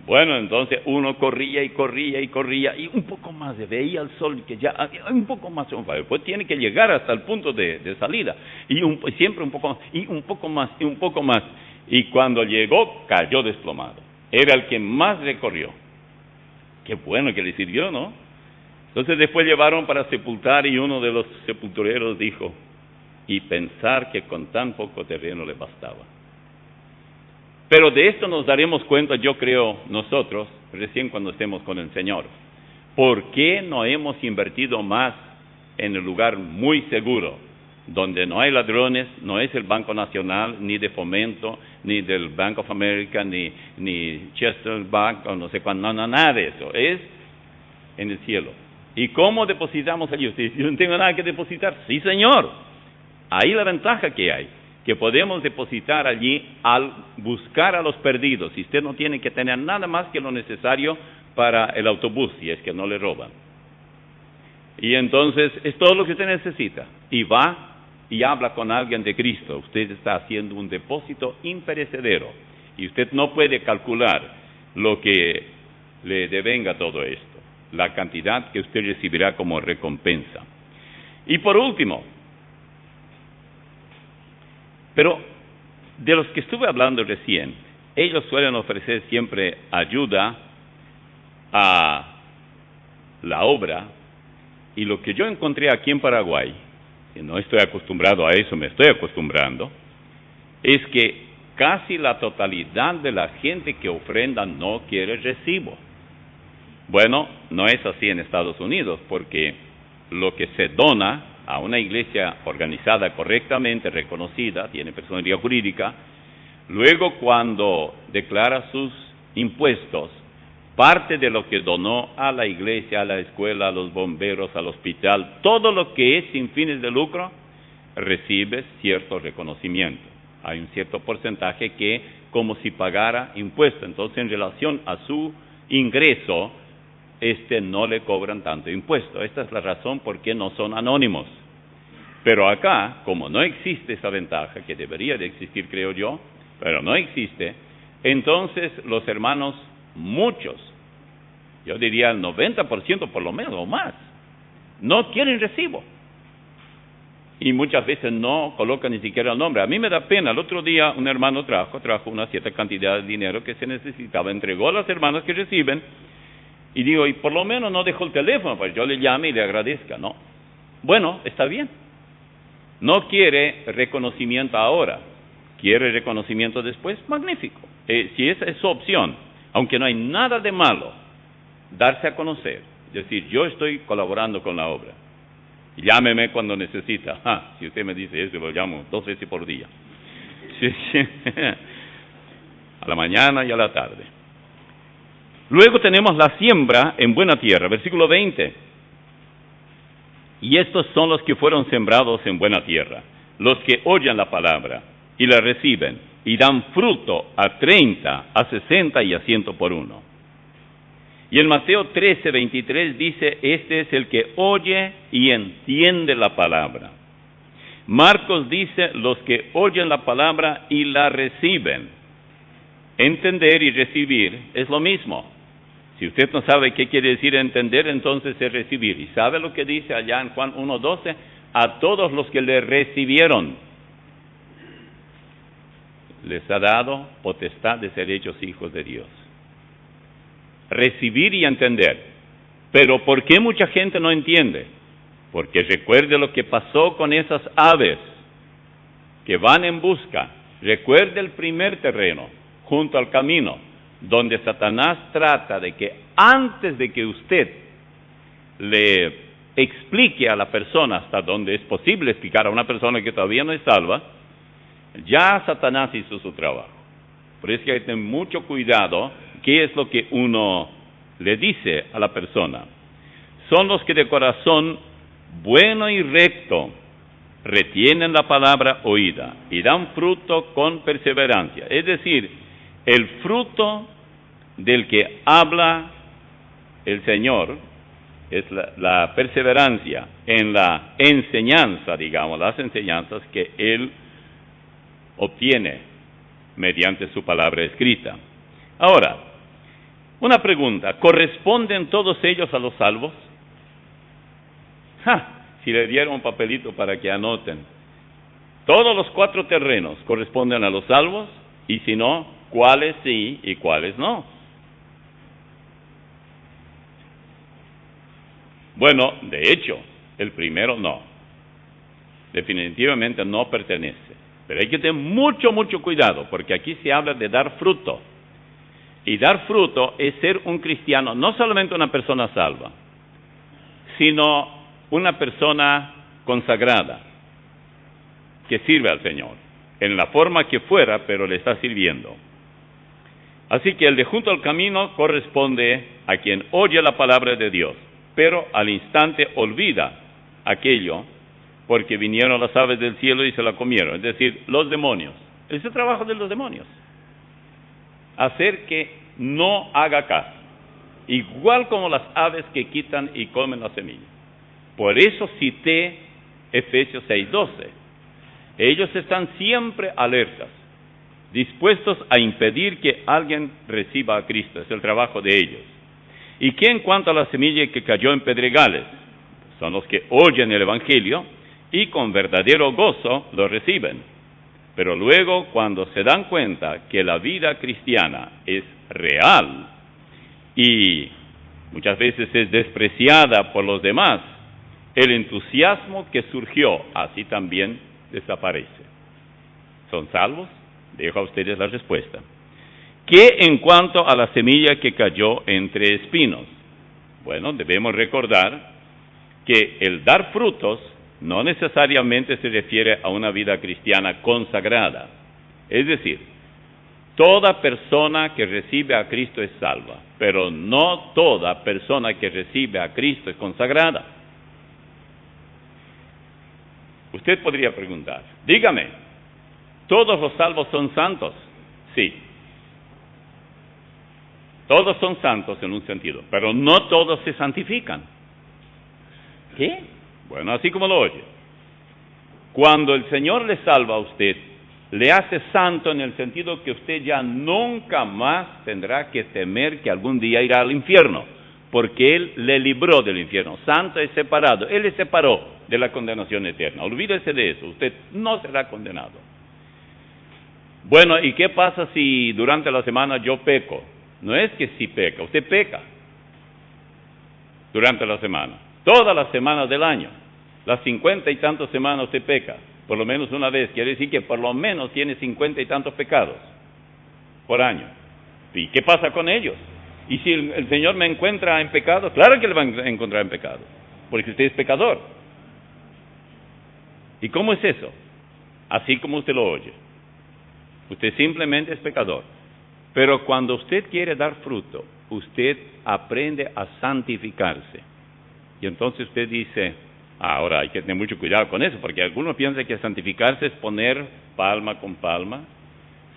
Bueno, entonces uno corría y corría y corría, y un poco más, veía el sol, que ya un poco más, pues tiene que llegar hasta el punto de salida, y siempre un poco, y un poco más, y un poco más, y cuando llegó, cayó desplomado. Era el que más recorrió. Qué bueno que le sirvió, ¿no? Entonces después llevaron para sepultar, y uno de los sepultureros dijo, y pensar que con tan poco terreno le bastaba. Pero de esto nos daremos cuenta, yo creo, nosotros, recién cuando estemos con el Señor. ¿Por qué no hemos invertido más en el lugar muy seguro, donde no hay ladrones, no es el Banco Nacional, ni de Fomento, ni del Bank of America, ni Chester Bank, o no sé cuándo, no, nada de eso, es en el cielo. ¿Y cómo depositamos allí? Usted dice, yo no tengo nada que depositar. Sí, Señor. Ahí la ventaja que hay, que podemos depositar allí al buscar a los perdidos. Y usted no tiene que tener nada más que lo necesario para el autobús, si es que no le roban. Y entonces es todo lo que usted necesita. Y va y habla con alguien de Cristo. Usted está haciendo un depósito imperecedero. Y usted no puede calcular lo que le devenga todo esto, la cantidad que usted recibirá como recompensa. Y por último, pero de los que estuve hablando recién, ellos suelen ofrecer siempre ayuda a la obra, y lo que yo encontré aquí en Paraguay, que no estoy acostumbrado a eso, me estoy acostumbrando, es que casi la totalidad de la gente que ofrenda no quiere recibo. Bueno, no es así en Estados Unidos, porque lo que se dona a una iglesia organizada correctamente, reconocida, tiene personalidad jurídica, luego cuando declara sus impuestos, parte de lo que donó a la iglesia, a la escuela, a los bomberos, al hospital, todo lo que es sin fines de lucro, recibe cierto reconocimiento. Hay un cierto porcentaje que como si pagara impuestos. Entonces, en relación a su ingreso, no le cobran tanto impuesto. Esta es la razón por qué no son anónimos. Pero acá, como no existe esa ventaja, que debería de existir, creo yo, pero no existe, entonces los hermanos, muchos, yo diría el 90% por lo menos, o más, no quieren recibo. Y muchas veces no colocan ni siquiera el nombre. A mí me da pena. El otro día un hermano trajo una cierta cantidad de dinero que se necesitaba, entregó a las hermanas que reciben, y digo, y por lo menos no dejó el teléfono, pues yo le llame y le agradezca, ¿no? Bueno, está bien. No quiere reconocimiento ahora, quiere reconocimiento después, magnífico. Si esa es su opción, aunque no hay nada de malo, darse a conocer, es decir, yo estoy colaborando con la obra, llámeme cuando necesita. Si usted me dice eso, lo llamo 2 veces por día. A la mañana y a la tarde. Luego tenemos la siembra en buena tierra, versículo 20. Y estos son los que fueron sembrados en buena tierra, los que oyen la palabra y la reciben, y dan fruto a 30, a 60 y a 100 por uno. Y en Mateo 13, 23 dice, este es el que oye y entiende la palabra. Marcos dice, los que oyen la palabra y la reciben. Entender y recibir es lo mismo. Si usted no sabe qué quiere decir entender, entonces es recibir. ¿Y sabe lo que dice allá en Juan 1:12? A todos los que le recibieron, les ha dado potestad de ser hechos hijos de Dios. Recibir y entender. Pero ¿por qué mucha gente no entiende? Porque recuerde lo que pasó con esas aves que van en busca. Recuerde el primer terreno, junto al camino, donde Satanás trata de que antes de que usted le explique a la persona, hasta donde es posible explicar a una persona que todavía no es salva, ya Satanás hizo su trabajo. Por eso hay que tener mucho cuidado qué es lo que uno le dice a la persona. Son los que de corazón bueno y recto, retienen la palabra oída y dan fruto con perseverancia. Es decir, el fruto del que habla el Señor es la perseverancia en la enseñanza, digamos, las enseñanzas que Él obtiene mediante su palabra escrita. Ahora, una pregunta, ¿corresponden todos ellos a los salvos? Si le dieron un papelito para que anoten, todos los 4 terrenos corresponden a los salvos, y si no, ¿cuáles sí y cuáles no? Bueno, de hecho, el primero no. Definitivamente no pertenece. Pero hay que tener mucho, mucho cuidado, porque aquí se habla de dar fruto. Y dar fruto es ser un cristiano, no solamente una persona salva, sino una persona consagrada, que sirve al Señor, en la forma que fuera, pero le está sirviendo. Así que el de junto al camino corresponde a quien oye la palabra de Dios, pero al instante olvida aquello, porque vinieron las aves del cielo y se la comieron, es decir, los demonios. Ese es el trabajo de los demonios, hacer que no haga caso, igual como las aves que quitan y comen la semilla. Por eso cité Efesios 6:12. Ellos están siempre alertas, dispuestos a impedir que alguien reciba a Cristo. Es el trabajo de ellos. Y que en cuanto a la semilla que cayó en pedregales, son los que oyen el Evangelio y con verdadero gozo lo reciben. Pero luego, cuando se dan cuenta que la vida cristiana es real y muchas veces es despreciada por los demás, el entusiasmo que surgió así también desaparece. ¿Son salvos? Dejo a ustedes la respuesta. ¿Qué en cuanto a la semilla que cayó entre espinos? Bueno, debemos recordar que el dar frutos no necesariamente se refiere a una vida cristiana consagrada. Es decir, toda persona que recibe a Cristo es salva, pero no toda persona que recibe a Cristo es consagrada. Usted podría preguntar, dígame, ¿todos los salvos son santos? Sí. Todos son santos en un sentido, pero no todos se santifican. ¿Qué? Bueno, así como lo oye. Cuando el Señor le salva a usted, le hace santo en el sentido que usted ya nunca más tendrá que temer que algún día irá al infierno, porque Él le libró del infierno. Santo es separado, Él le separó de la condenación eterna. Olvídese de eso, usted no será condenado. Bueno, ¿y qué pasa si durante la semana yo peco? No es que si peca, usted peca durante la semana, todas las semanas del año, las 50 y tantas semanas usted peca, por lo menos una vez, quiere decir que por lo menos tiene 50 y tantos pecados por año. ¿Y qué pasa con ellos? Y si el Señor me encuentra en pecado, claro que le va a encontrar en pecado, porque usted es pecador. ¿Y cómo es eso? Así como usted lo oye. Usted simplemente es pecador. Pero cuando usted quiere dar fruto, usted aprende a santificarse. Y entonces usted dice, ahora hay que tener mucho cuidado con eso, porque algunos piensan que santificarse es poner palma con palma,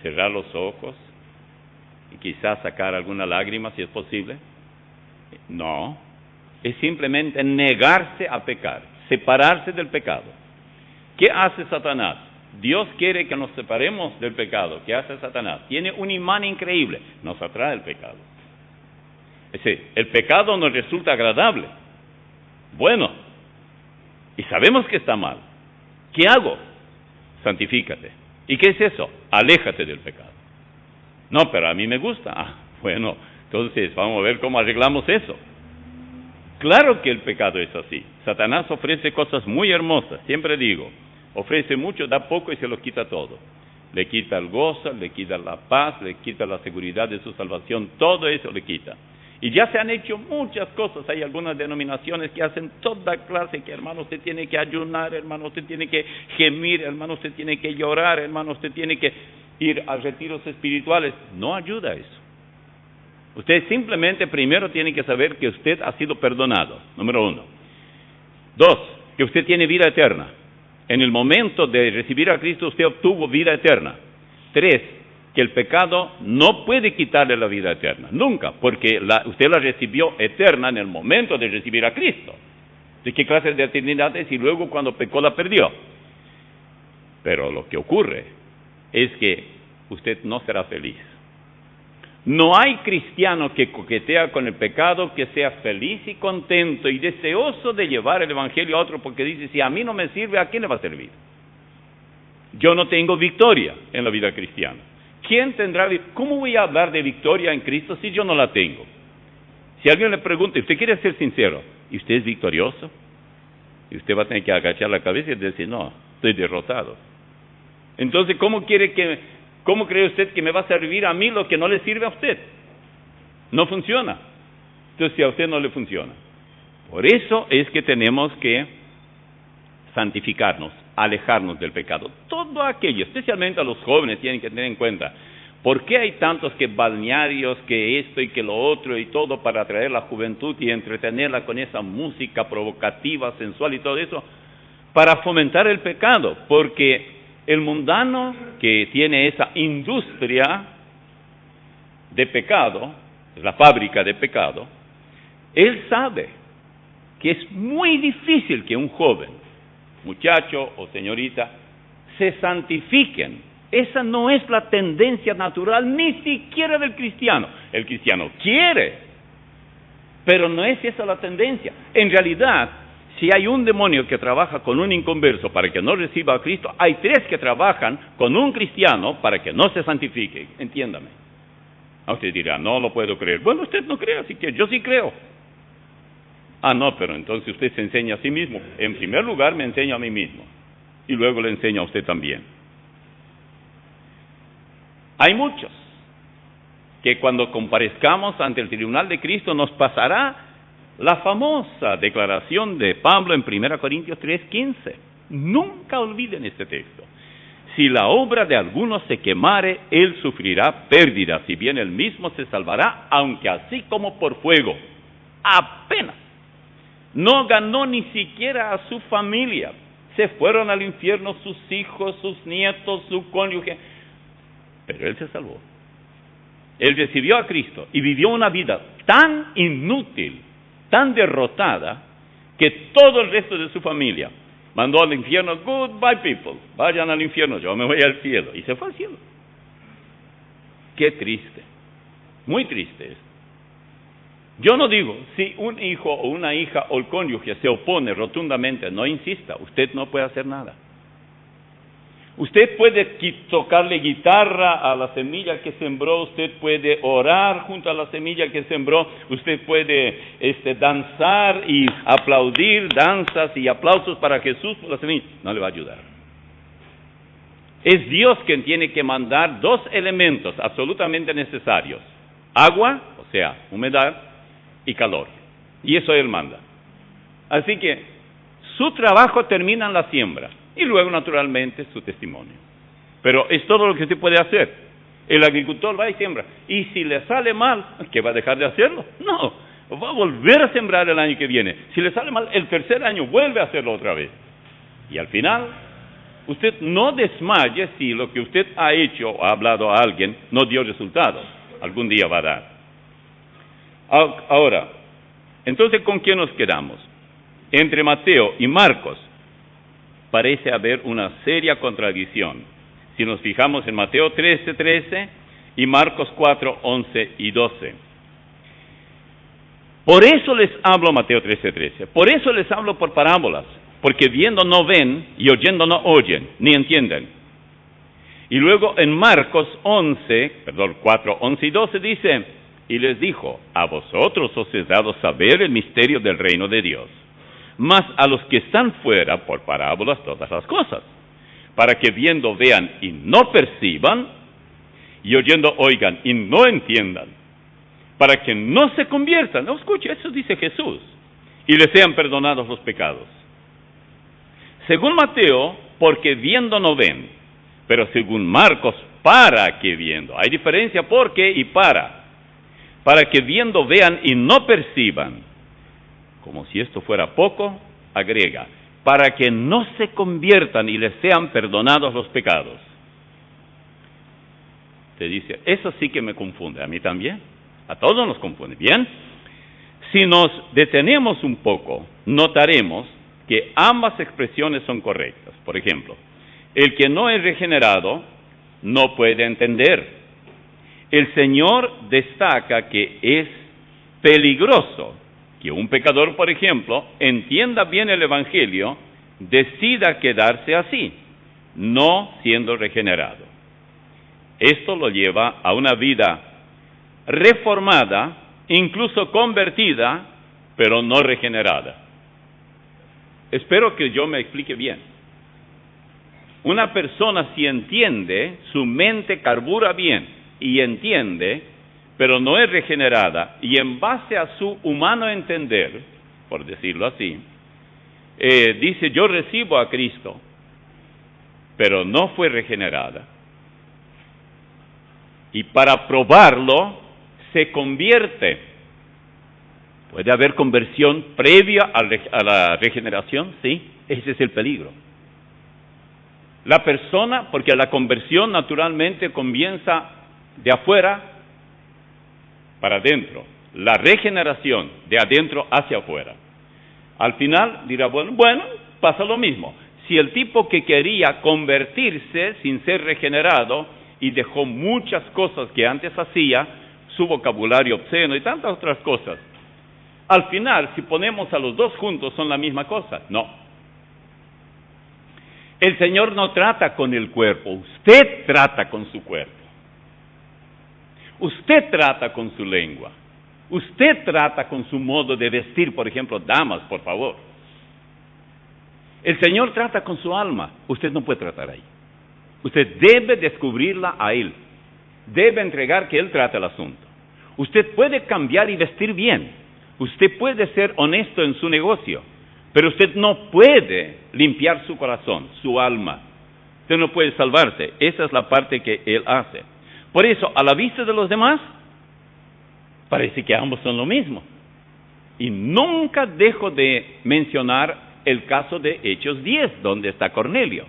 cerrar los ojos y quizás sacar alguna lágrima si es posible. No, es simplemente negarse a pecar, separarse del pecado. ¿Qué hace Satanás? Dios quiere que nos separemos del pecado. ¿Qué hace Satanás? Tiene un imán increíble, nos atrae el pecado. Es decir, el pecado nos resulta agradable. Bueno, y sabemos que está mal. ¿Qué hago? Santifícate. ¿Y qué es eso? Aléjate del pecado. No, pero a mí me gusta. Bueno, entonces vamos a ver cómo arreglamos eso. Claro que el pecado es así. Satanás ofrece cosas muy hermosas, siempre digo. Ofrece mucho, da poco y se lo quita todo. Le quita el gozo, le quita la paz, le quita la seguridad de su salvación, todo eso le quita. Y ya se han hecho muchas cosas, hay algunas denominaciones que hacen toda clase, que hermano usted tiene que ayunar, hermano usted tiene que gemir, hermano usted tiene que llorar, hermano usted tiene que ir a retiros espirituales. No ayuda eso. Usted simplemente primero tiene que saber que usted ha sido perdonado, número 1. 2, que usted tiene vida eterna. En el momento de recibir a Cristo usted obtuvo vida eterna. 3, que el pecado no puede quitarle la vida eterna, nunca, porque usted la recibió eterna en el momento de recibir a Cristo. ¿De qué clase de eternidad es? Y luego cuando pecó la perdió. Pero lo que ocurre es que usted no será feliz. No hay cristiano que coquetea con el pecado que sea feliz y contento y deseoso de llevar el evangelio a otro, porque dice, si a mí no me sirve, ¿a quién le va a servir? Yo no tengo victoria en la vida cristiana. ¿Quién tendrá? ¿Cómo voy a hablar de victoria en Cristo si yo no la tengo? Si alguien le pregunta, usted quiere ser sincero, ¿y usted es victorioso? Y usted va a tener que agachar la cabeza y decir, no, estoy derrotado. Entonces, ¿cómo cree usted que me va a servir a mí lo que no le sirve a usted? No funciona. Entonces, si a usted no le funciona. Por eso es que tenemos que santificarnos, alejarnos del pecado. Todo aquello, especialmente a los jóvenes, tienen que tener en cuenta. ¿Por qué hay tantos que balnearios, que esto y que lo otro y todo para atraer la juventud y entretenerla con esa música provocativa, sensual y todo eso? Para fomentar el pecado, porque el mundano que tiene esa industria de pecado, la fábrica de pecado, él sabe que es muy difícil que un joven, muchacho o señorita, se santifiquen. Esa no es la tendencia natural ni siquiera del cristiano. El cristiano quiere, pero no es esa la tendencia. En realidad, si hay un demonio que trabaja con un inconverso para que no reciba a Cristo, hay 3 que trabajan con un cristiano para que no se santifique. Entiéndame. A usted dirá, no lo puedo creer. Bueno, usted no cree, así que yo sí creo. Ah, no, pero entonces usted se enseña a sí mismo. En primer lugar me enseño a mí mismo y luego le enseño a usted también. Hay muchos que cuando comparezcamos ante el tribunal de Cristo nos pasará la famosa declaración de Pablo en 1 Corintios 3:15. Nunca olviden este texto. Si la obra de alguno se quemare, él sufrirá pérdida, si bien él mismo se salvará, aunque así como por fuego. Apenas. No ganó ni siquiera a su familia. Se fueron al infierno sus hijos, sus nietos, su cónyuge. Pero él se salvó. Él recibió a Cristo y vivió una vida tan inútil, tan derrotada, que todo el resto de su familia mandó al infierno. Goodbye people, vayan al infierno, yo me voy al cielo. Y se fue al cielo. Qué triste, muy triste es. Yo no digo, si un hijo o una hija o el cónyuge se opone rotundamente, no insista, usted no puede hacer nada. Usted puede tocarle guitarra a la semilla que sembró, usted puede orar junto a la semilla que sembró, usted puede danzar y aplaudir, danzas y aplausos para Jesús por la semilla. No le va a ayudar. Es Dios quien tiene que mandar 2 elementos absolutamente necesarios: agua, o sea, humedad, y calor. Y eso Él manda. Así que su trabajo termina en la siembra. Y luego, naturalmente, su testimonio. Pero es todo lo que usted puede hacer. El agricultor va y siembra. Y si le sale mal, ¿qué va a dejar de hacerlo? No, va a volver a sembrar el año que viene. Si le sale mal, el tercer año vuelve a hacerlo otra vez. Y al final, usted no desmaye si lo que usted ha hecho o ha hablado a alguien no dio resultados. Algún día va a dar. Ahora, entonces, ¿con quién nos quedamos? Entre Mateo y Marcos parece haber una seria contradicción. Si nos fijamos en Mateo 13:13 y Marcos 4:11 y 12. Por eso les hablo, Mateo 13:13, por eso les hablo por parábolas, porque viendo no ven y oyendo no oyen, ni entienden. Y luego en Marcos 4:11 y 12 dice, y les dijo, a vosotros os es dado saber el misterio del reino de Dios, mas a los que están fuera, por parábolas, todas las cosas, para que viendo vean y no perciban, y oyendo oigan y no entiendan, para que no se conviertan. No, escuche, eso dice Jesús, y les sean perdonados los pecados. Según Mateo, porque viendo no ven, pero según Marcos, para que viendo. Hay diferencia porque y para que viendo vean y no perciban. Como si esto fuera poco, agrega, para que no se conviertan y les sean perdonados los pecados. Te dice, eso sí que me confunde, a mí también, a todos nos confunde. Bien, si nos detenemos un poco, notaremos que ambas expresiones son correctas. Por ejemplo, el que no es regenerado no puede entender. El Señor destaca que es peligroso que un pecador, por ejemplo, entienda bien el Evangelio, decida quedarse así, no siendo regenerado. Esto lo lleva a una vida reformada, incluso convertida, pero no regenerada. Espero que yo me explique bien. Una persona, si entiende, su mente carbura bien y entiende, pero no es regenerada, y en base a su humano entender, por decirlo así, dice, yo recibo a Cristo, pero no fue regenerada. Y para probarlo, se convierte. ¿Puede haber conversión previa a la regeneración? Sí, ese es el peligro. La persona, porque la conversión naturalmente comienza de afuera para adentro, la regeneración de adentro hacia afuera. Al final dirá, bueno, pasa lo mismo. Si el tipo que quería convertirse sin ser regenerado y dejó muchas cosas que antes hacía, su vocabulario obsceno y tantas otras cosas, al final, si ponemos a los dos juntos, son la misma cosa. No. El Señor no trata con el cuerpo, usted trata con su cuerpo. Usted trata con su lengua. Usted trata con su modo de vestir, por ejemplo, damas, por favor. El Señor trata con su alma. Usted no puede tratar ahí. Usted debe descubrirla a Él. Debe entregar que Él trate el asunto. Usted puede cambiar y vestir bien. Usted puede ser honesto en su negocio. Pero usted no puede limpiar su corazón, su alma. Usted no puede salvarse. Esa es la parte que Él hace. Por eso, a la vista de los demás, parece que ambos son lo mismo. Y nunca dejo de mencionar el caso de Hechos 10, donde está Cornelio.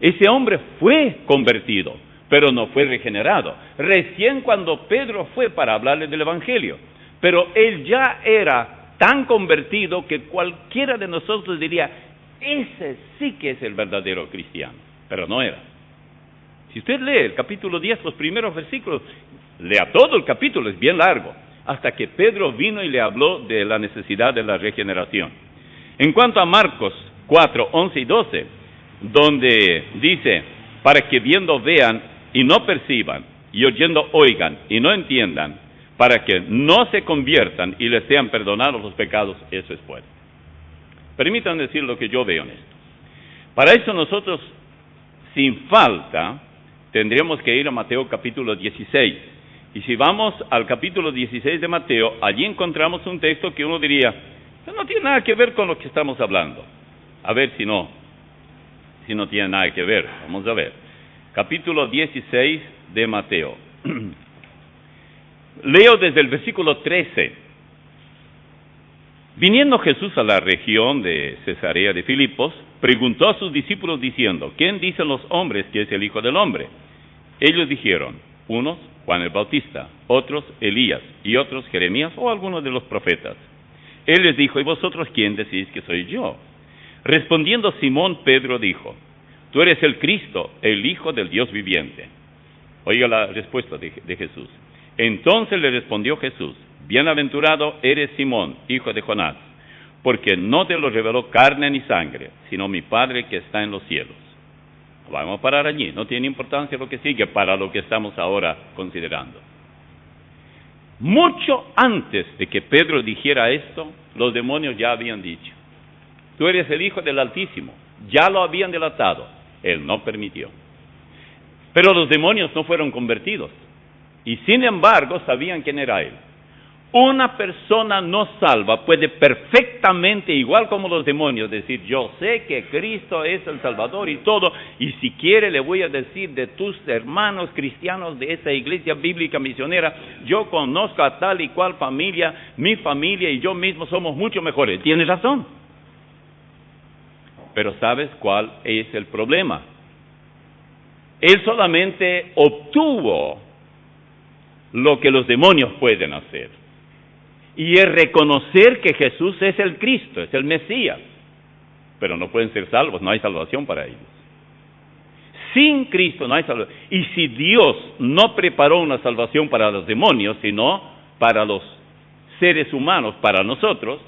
Ese hombre fue convertido, pero no fue regenerado. Recién cuando Pedro fue para hablarle del Evangelio. Pero él ya era tan convertido que cualquiera de nosotros diría, ese sí que es el verdadero cristiano. Pero no era. Si usted lee el capítulo 10, los primeros versículos, lea todo el capítulo, es bien largo, hasta que Pedro vino y le habló de la necesidad de la regeneración. En cuanto a Marcos 4, 11 y 12, donde dice, para que viendo vean y no perciban, y oyendo oigan y no entiendan, para que no se conviertan y les sean perdonados los pecados, eso es fuerte. Permítanme decir lo que yo veo en esto. Para eso nosotros, sin falta, tendríamos que ir a Mateo capítulo 16. Y si vamos al capítulo 16 de Mateo, allí encontramos un texto que uno diría, no tiene nada que ver con lo que estamos hablando. A ver si no tiene nada que ver. Vamos a ver. Capítulo 16 de Mateo. Leo desde el versículo 13. Viniendo Jesús a la región de Cesarea de Filipos, preguntó a sus discípulos diciendo, ¿quién dicen los hombres que es el Hijo del Hombre? Ellos dijeron, unos Juan el Bautista, otros Elías, y otros Jeremías o algunos de los profetas. Él les dijo, ¿y vosotros quién decís que soy yo? Respondiendo Simón, Pedro dijo, tú eres el Cristo, el Hijo del Dios viviente. Oiga la respuesta de Jesús. Entonces le respondió Jesús, bienaventurado eres Simón, hijo de Jonás, porque no te lo reveló carne ni sangre, sino mi Padre que está en los cielos. Vamos a parar allí, no tiene importancia lo que sigue para lo que estamos ahora considerando. Mucho antes de que Pedro dijera esto, los demonios ya habían dicho, tú eres el Hijo del Altísimo, ya lo habían delatado, él no permitió. Pero los demonios no fueron convertidos, y sin embargo sabían quién era él. Una persona no salva puede perfectamente, igual como los demonios, decir, yo sé que Cristo es el Salvador y todo, y si quiere le voy a decir de tus hermanos cristianos de esa iglesia bíblica misionera, yo conozco a tal y cual familia, mi familia y yo mismo somos mucho mejores. Tiene razón. Pero ¿sabes cuál es el problema? Él solamente obtuvo lo que los demonios pueden hacer. Y es reconocer que Jesús es el Cristo, es el Mesías. Pero no pueden ser salvos, no hay salvación para ellos. Sin Cristo no hay salvación. Y si Dios no preparó una salvación para los demonios, sino para los seres humanos, para nosotros,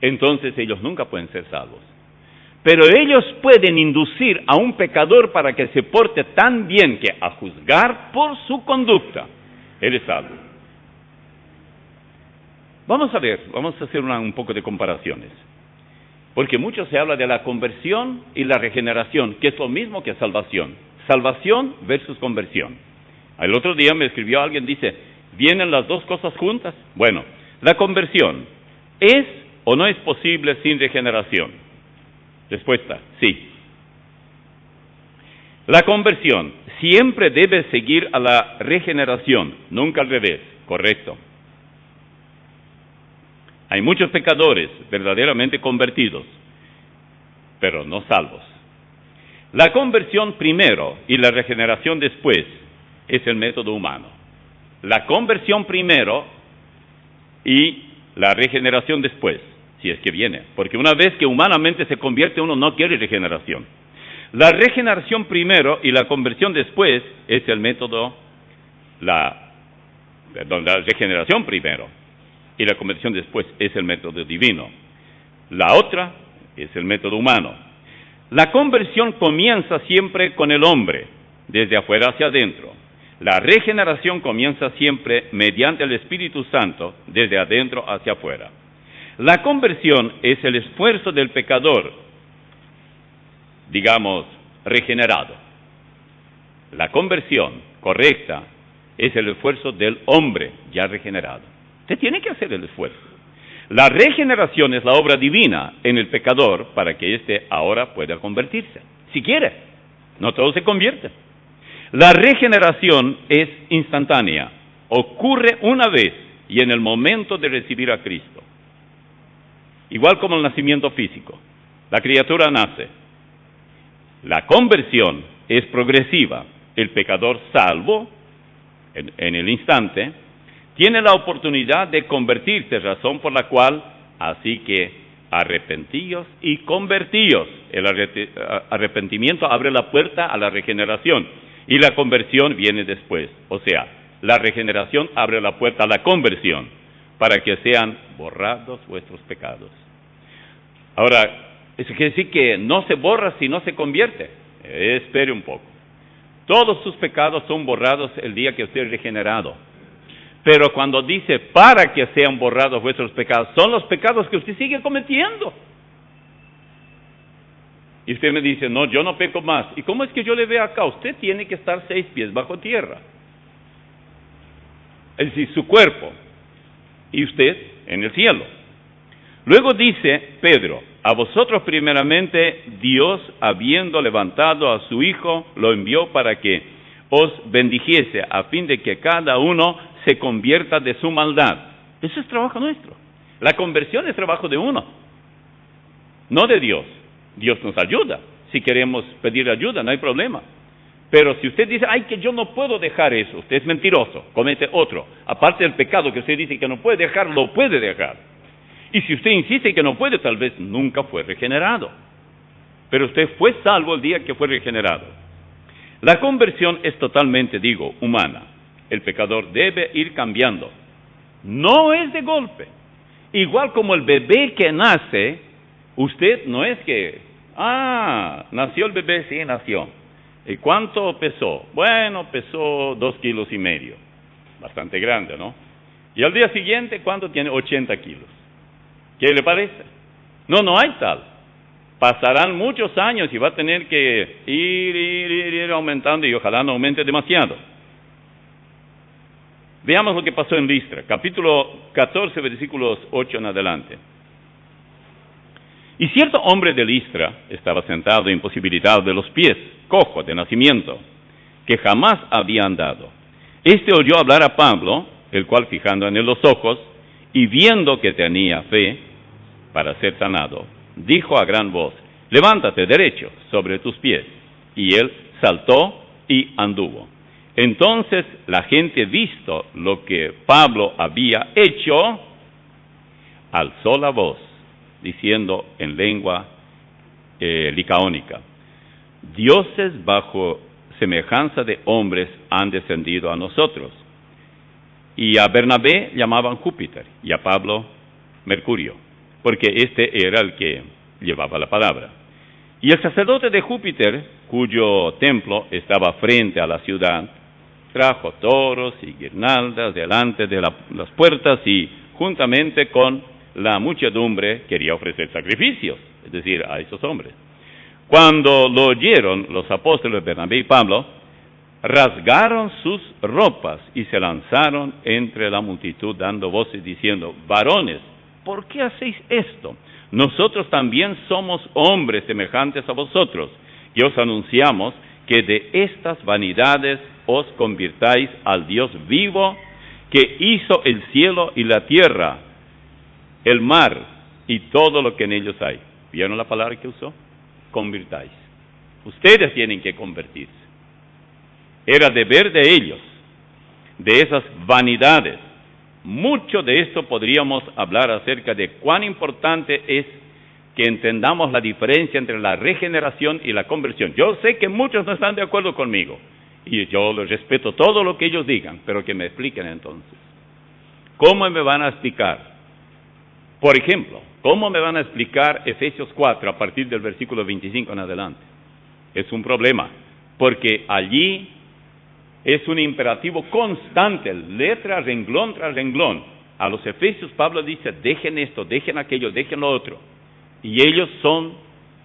entonces ellos nunca pueden ser salvos. Pero ellos pueden inducir a un pecador para que se porte tan bien que a juzgar por su conducta, él es salvo. Vamos a ver, vamos a hacer un poco de comparaciones. Porque mucho se habla de la conversión y la regeneración, que es lo mismo que salvación. Salvación versus conversión. El otro día me escribió alguien, dice, ¿vienen las dos cosas juntas? Bueno, la conversión, ¿es o no es posible sin regeneración? Respuesta, sí. La conversión siempre debe seguir a la regeneración, nunca al revés, correcto. Hay muchos pecadores verdaderamente convertidos, pero no salvos. La conversión primero y la regeneración después es el método humano. La conversión primero y la regeneración después, si es que viene. Porque una vez que humanamente se convierte, uno no quiere regeneración. La regeneración primero y la conversión después es el método, la regeneración primero y la conversión después es el método divino. La otra es el método humano. La conversión comienza siempre con el hombre, desde afuera hacia adentro. La regeneración comienza siempre mediante el Espíritu Santo, desde adentro hacia afuera. La conversión es el esfuerzo del pecador, digamos, regenerado. La conversión correcta es el esfuerzo del hombre ya regenerado. Usted tiene que hacer el esfuerzo. La regeneración es la obra divina en el pecador para que éste ahora pueda convertirse. Si quiere, no todo se convierte. La regeneración es instantánea, ocurre una vez y en el momento de recibir a Cristo. Igual como el nacimiento físico. La criatura nace. La conversión es progresiva. El pecador salvo, en el instante, tiene la oportunidad de convertirse, razón por la cual, así que arrepentíos y convertíos. El arrepentimiento abre la puerta a la regeneración y la conversión viene después. O sea, la regeneración abre la puerta a la conversión para que sean borrados vuestros pecados. Ahora, eso quiere decir que no se borra si no se convierte. Espere un poco. Todos sus pecados son borrados el día que usted es regenerado. Pero cuando dice para que sean borrados vuestros pecados, son los pecados que usted sigue cometiendo. Y usted me dice, no, yo no peco más. ¿Y cómo es que yo le veo acá? Usted tiene que estar 6 pies bajo tierra. Es decir, su cuerpo. Y usted en el cielo. Luego dice Pedro, a vosotros primeramente Dios, habiendo levantado a su Hijo, lo envió para que os bendijese, a fin de que cada uno se convierta de su maldad. Eso es trabajo nuestro. La conversión es trabajo de uno, no de Dios. Dios nos ayuda. Si queremos pedir ayuda, no hay problema. Pero si usted dice, ay, que yo no puedo dejar eso, usted es mentiroso, comete otro. Aparte del pecado que usted dice que no puede dejar, lo puede dejar. Y si usted insiste que no puede, tal vez nunca fue regenerado. Pero usted fue salvo el día que fue regenerado. La conversión es totalmente, humana. El pecador debe ir cambiando. No es de golpe. Igual como el bebé que nace, usted no es que, nació el bebé, sí, nació. ¿Y cuánto pesó? Bueno, pesó 2,5 kilos. Bastante grande, ¿no? Y al día siguiente, ¿cuánto tiene? 80 kilos. ¿Qué le parece? No hay tal. Pasarán muchos años y va a tener que ir aumentando y ojalá no aumente demasiado. Veamos lo que pasó en Listra, capítulo 14, versículos 8 en adelante. Y cierto hombre de Listra estaba sentado imposibilitado de los pies, cojo de nacimiento, que jamás había andado. Este oyó hablar a Pablo, el cual fijando en él los ojos, y viendo que tenía fe para ser sanado, dijo a gran voz, levántate derecho sobre tus pies. Y él saltó y anduvo. Entonces la gente, visto lo que Pablo había hecho, alzó la voz, diciendo en lengua licaónica: dioses bajo semejanza de hombres han descendido a nosotros. Y a Bernabé llamaban Júpiter, y a Pablo Mercurio, porque este era el que llevaba la palabra. Y el sacerdote de Júpiter, cuyo templo estaba frente a la ciudad, trajo toros y guirnaldas delante de las puertas, y juntamente con la muchedumbre quería ofrecer sacrificios, es decir, a esos hombres. Cuando lo oyeron los apóstoles Bernabé y Pablo, rasgaron sus ropas y se lanzaron entre la multitud dando voces diciendo: varones, ¿por qué hacéis esto? Nosotros también somos hombres semejantes a vosotros, y os anunciamos que de estas vanidades os convirtáis al Dios vivo, que hizo el cielo y la tierra, el mar y todo lo que en ellos hay. ¿Vieron la palabra que usó? Convirtáis. Ustedes tienen que convertirse. Era deber de ellos, de esas vanidades. Mucho de esto podríamos hablar acerca de cuán importante es que entendamos la diferencia entre la regeneración y la conversión. Yo sé que muchos no están de acuerdo conmigo, y yo les respeto todo lo que ellos digan, pero que me expliquen entonces. ¿Cómo me van a explicar? Por ejemplo, ¿cómo me van a explicar Efesios 4 a partir del versículo 25 en adelante? Es un problema, porque allí es un imperativo constante, letra, renglón tras renglón. A los Efesios Pablo dice: dejen esto, dejen aquello, dejen lo otro. Y ellos son,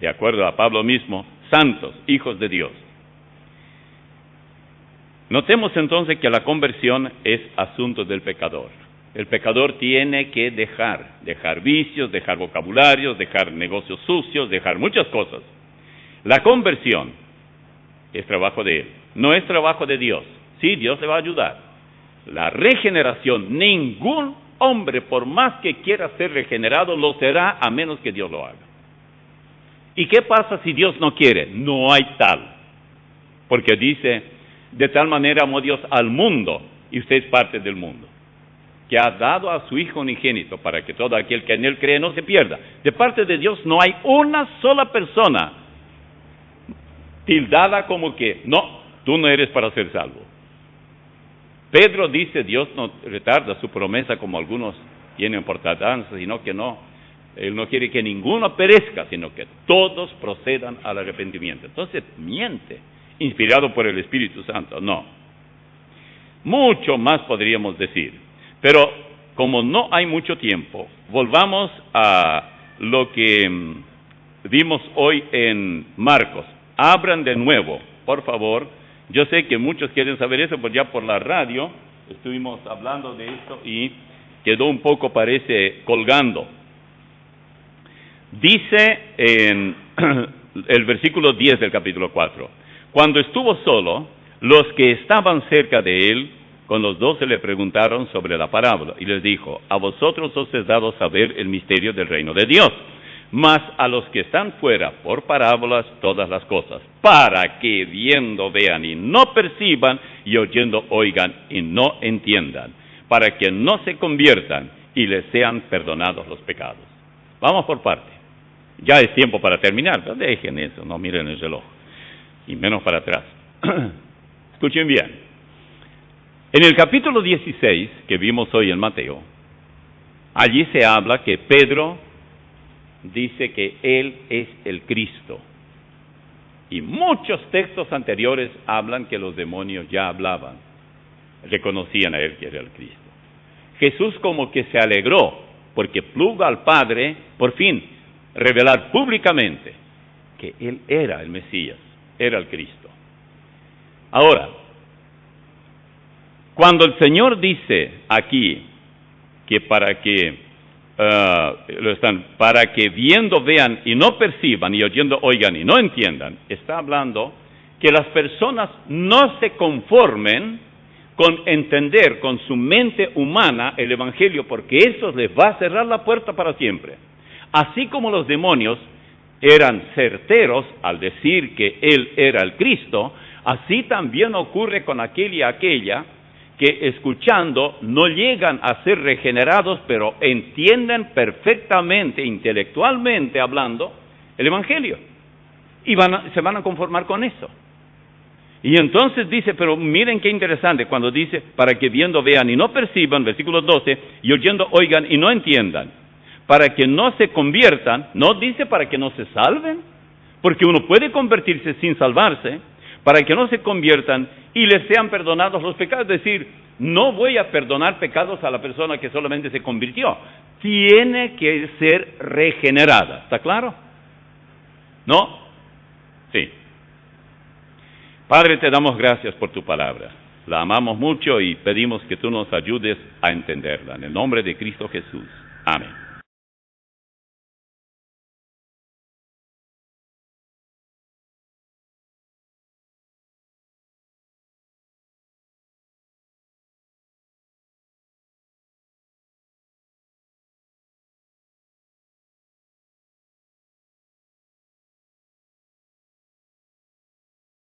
de acuerdo a Pablo mismo, santos, hijos de Dios. Notemos entonces que la conversión es asunto del pecador. El pecador tiene que dejar vicios, dejar vocabularios, dejar negocios sucios, dejar muchas cosas. La conversión es trabajo de él, no es trabajo de Dios. Sí, Dios le va a ayudar. La regeneración, ningún hombre, por más que quiera ser regenerado, lo será a menos que Dios lo haga. ¿Y qué pasa si Dios no quiere? No hay tal. Porque dice: de tal manera amó Dios al mundo, y usted es parte del mundo, que ha dado a su Hijo unigénito, para que todo aquel que en Él cree no se pierda. De parte de Dios no hay una sola persona tildada como que, no, tú no eres para ser salvo. Pedro dice: Dios no retarda su promesa como algunos tienen por tardanza, sino que no. Él no quiere que ninguno perezca, sino que todos procedan al arrepentimiento. Entonces miente, inspirado por el Espíritu Santo. No. Mucho más podríamos decir. Pero como no hay mucho tiempo, volvamos a lo que vimos hoy en Marcos. Abran de nuevo, por favor. Yo sé que muchos quieren saber eso, pues ya por la radio estuvimos hablando de esto y quedó un poco, parece, colgando. Dice en el versículo 10 del capítulo 4: cuando estuvo solo, los que estaban cerca de él con los 12 le preguntaron sobre la parábola, y les dijo: a vosotros os es dado saber el misterio del reino de Dios, mas a los que están fuera, por parábolas todas las cosas, para que viendo vean y no perciban, y oyendo oigan y no entiendan, para que no se conviertan y les sean perdonados los pecados. Vamos por parte. Ya es tiempo para terminar, pero dejen eso, no miren el reloj, y menos para atrás. Escuchen bien. En el capítulo 16, que vimos hoy en Mateo, allí se habla que Pedro dice que Él es el Cristo. Y muchos textos anteriores hablan que los demonios ya hablaban, reconocían a Él que era el Cristo. Jesús como que se alegró, porque plugo al Padre, por fin, revelar públicamente que Él era el Mesías, era el Cristo. Ahora, cuando el Señor dice aquí que para que viendo vean y no perciban, y oyendo oigan y no entiendan, está hablando que las personas no se conformen con entender con su mente humana el Evangelio, porque eso les va a cerrar la puerta para siempre. Así como los demonios eran certeros al decir que Él era el Cristo, así también ocurre con aquel y aquella que escuchando no llegan a ser regenerados, pero entienden perfectamente, intelectualmente hablando, el Evangelio. Y se van a conformar con eso. Y entonces dice, pero miren qué interesante, cuando dice, para que viendo vean y no perciban, versículo 12, y oyendo oigan y no entiendan, para que no se conviertan, no dice para que no se salven, porque uno puede convertirse sin salvarse, para que no se conviertan y les sean perdonados los pecados. Es decir, no voy a perdonar pecados a la persona que solamente se convirtió, tiene que ser regenerada, ¿está claro? ¿No? Sí. Padre, te damos gracias por tu palabra. La amamos mucho y pedimos que tú nos ayudes a entenderla. En el nombre de Cristo Jesús. Amén.